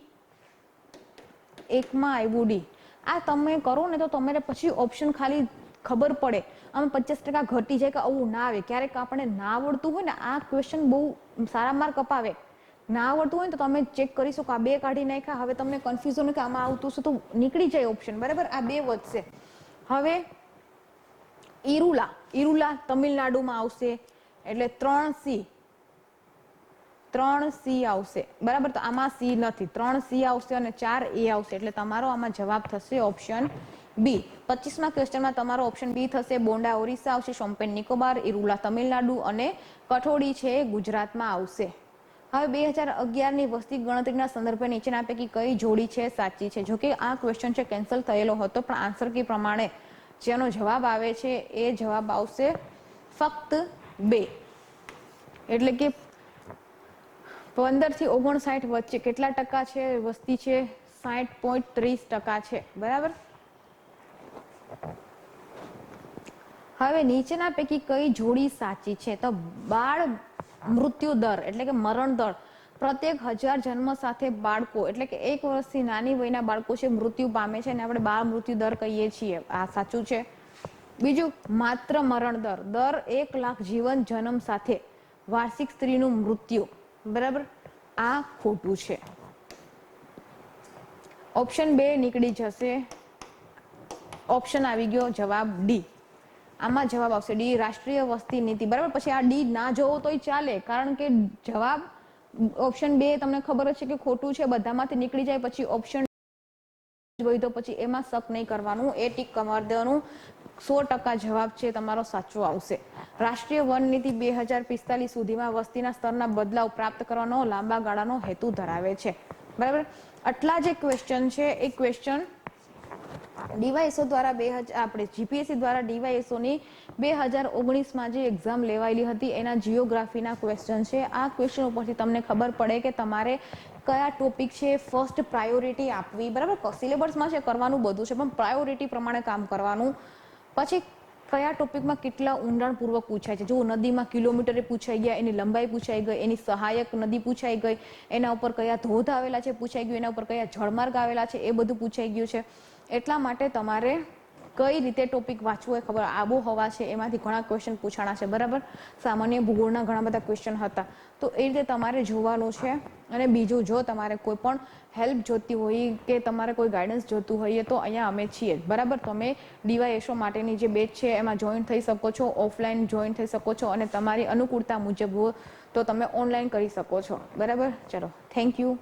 એકમાં આવ્યું ડી. આ તમે કરો ને તો તમારે પછી ઓપ્શન ખાલી ખબર પડે, આમ 50% ઘટી જાય કે આવું ના આવે. ક્યારેક આપણે ના આવડતું હોય ને, આ ક્વેશ્ચન બહુ સારા માર્ક અપાવે. ના આવડતું હોય ને તો તમે ચેક કરી શકો, આ 2 કાઢી નાખ્યા. હવે તમને કન્ફ્યુઝન કે આમાં આવતું છે તો નીકળી જાય ઓપ્શન, બરાબર. આ 2 વધશે. હવે ઈરુલા, ઈરુલા તમિલનાડુમાં આવશે, એટલે 3C, 3C આવશે, બરાબર. તો આમાં C નથી, 3C આવશે અને 4A આવશે, એટલે તમારો આમાં જવાબ થશે ઓપ્શન બી. 25મા ક્વેશ્ચનમાં તમારો ઓપ્શન બી થશે. બોન્ડા ઓરિસ્સા આવશે, શોમ્પેન નિકોબાર, ઇરુલા તમિલનાડુ અને કઠોડી છે ગુજરાતમાં આવશે. હવે 2011ની વસ્તી ગણતરીના સંદર્ભે નીચેના પૈકી કઈ જોડી છે સાચી છે? જો કે આ ક્વેશ્ચન છે કેન્સલ થયેલો હતો, પણ આન્સર કી પ્રમાણે જેનો જવાબ આવે છે એ જવાબ આવશે ફક્ત 2. એટલે કે 15 થી 59 વચ્ચે કેટલા ટકા છે વસ્તી છે? 60.30% છે, બરાબર. હવે નીચેના પૈકી કઈ જોડી સાચી છે? તો બાળ મૃત્યુ દર એટલે કે મરણ દર પ્રત્યેક 1000 જન્મ સાથે બાળકો એટલે કે 1 વર્ષથી નાની વયના બાળકો છે મૃત્યુ પામે છે, અને આપણે બાળ મૃત્યુ દર કહીએ છીએ. આ સાચું છે. બીજું, માત્ર મરણ દર 1 લાખ જીવન જન્મ સાથે વાર્ષિક સ્ત્રીનું મૃત્યુ, બરાબર. આ ખોટું છે. ઓપ્શન 2 નીકળી જશે. ઓપ્શન આવી ગયો જવાબ ડી. આમાં જવાબ આવશે ડી, રાષ્ટ્રીય વસ્તી નીતિ, બરાબર. પછી આ ડી ના જોવો તોય ચાલે, કારણ કે જવાબ ઓપ્શન 2 તમને ખબર જ છે કે ખોટું છે. બધામાંથી નીકળી જાય પછી ઓપ્શન હોય તો પછી એમાં શક નહીં કરવાનું, એ ટીક કરી દેવાનું. 100% જવાબ છે તમારો સાચો આવશે. રાષ્ટ્રીય વન નીતિ 2045 સુધીમાં વસ્તીના સ્તરના બદલાવ પ્રાપ્ત કરવાનો લાંબા ગાળાનો હેતુ ધરાવે છે, બરાબર. આટલા જે ક્વેશ્ચન છે એ ક્વેશ્ચન ડીવાયએસઓ દ્વારા આપણે જીપીએસસી દ્વારા ડીવાયએસઓની 2019માં જે એક્ઝામ લેવાયેલી હતી એના જીઓગ્રાફીના ક્વેશ્ચન છે. આ ક્વેશ્ચન ઉપરથી તમને ખબર પડે કે તમારે કયા ટોપિક છે ફર્સ્ટ પ્રાયોરિટી આપવી, બરાબર. સિલેબસમાં છે કરવાનું બધું છે, પણ પ્રાયોરિટી પ્રમાણે કામ કરવાનું. પછી કયા ટોપિકમાં કેટલા ઊંડાણપૂર્વક પૂછાય છે. જો નદીમાં કિલોમીટરે પૂછાઈ ગયા, એની લંબાઈ પૂછાઈ ગઈ, એની સહાયક નદી પૂછાઈ ગઈ, એના ઉપર કયા ધોધ આવેલા છે પૂછાઈ ગયું, એના ઉપર કયા જળમાર્ગ આવેલા છે એ બધું પૂછાઈ ગયું છે. એટલા માટે તમારે કઈ રીતે ટોપિક વાંચવું એ ખબર. આબોહવા છે એમાંથી ઘણા ક્વેશ્ચન પૂછાણા છે, બરાબર. સામાન્ય ભૂગોળના ઘણા બધા ક્વેશ્ચન હતા, તો એ રીતે તમારે જોવાનું છે. અને બીજું, જો તમારે કોઈ પણ હેલ્પ જોતી હોય કે તમારે કોઈ ગાઈડન્સ જોતું હોય તો અહીંયા અમે છીએ, બરાબર. તમે ડીવાયએસઓ માટેની જે બેચ છે એમાં જોઈન થઈ શકો છો, ઓફલાઈન જોઈન થઈ શકો છો, અને તમારી અનુકૂળતા મુજબ તો તમે ઓનલાઈન કરી શકો છો, બરાબર. ચલો, થેન્ક યુ.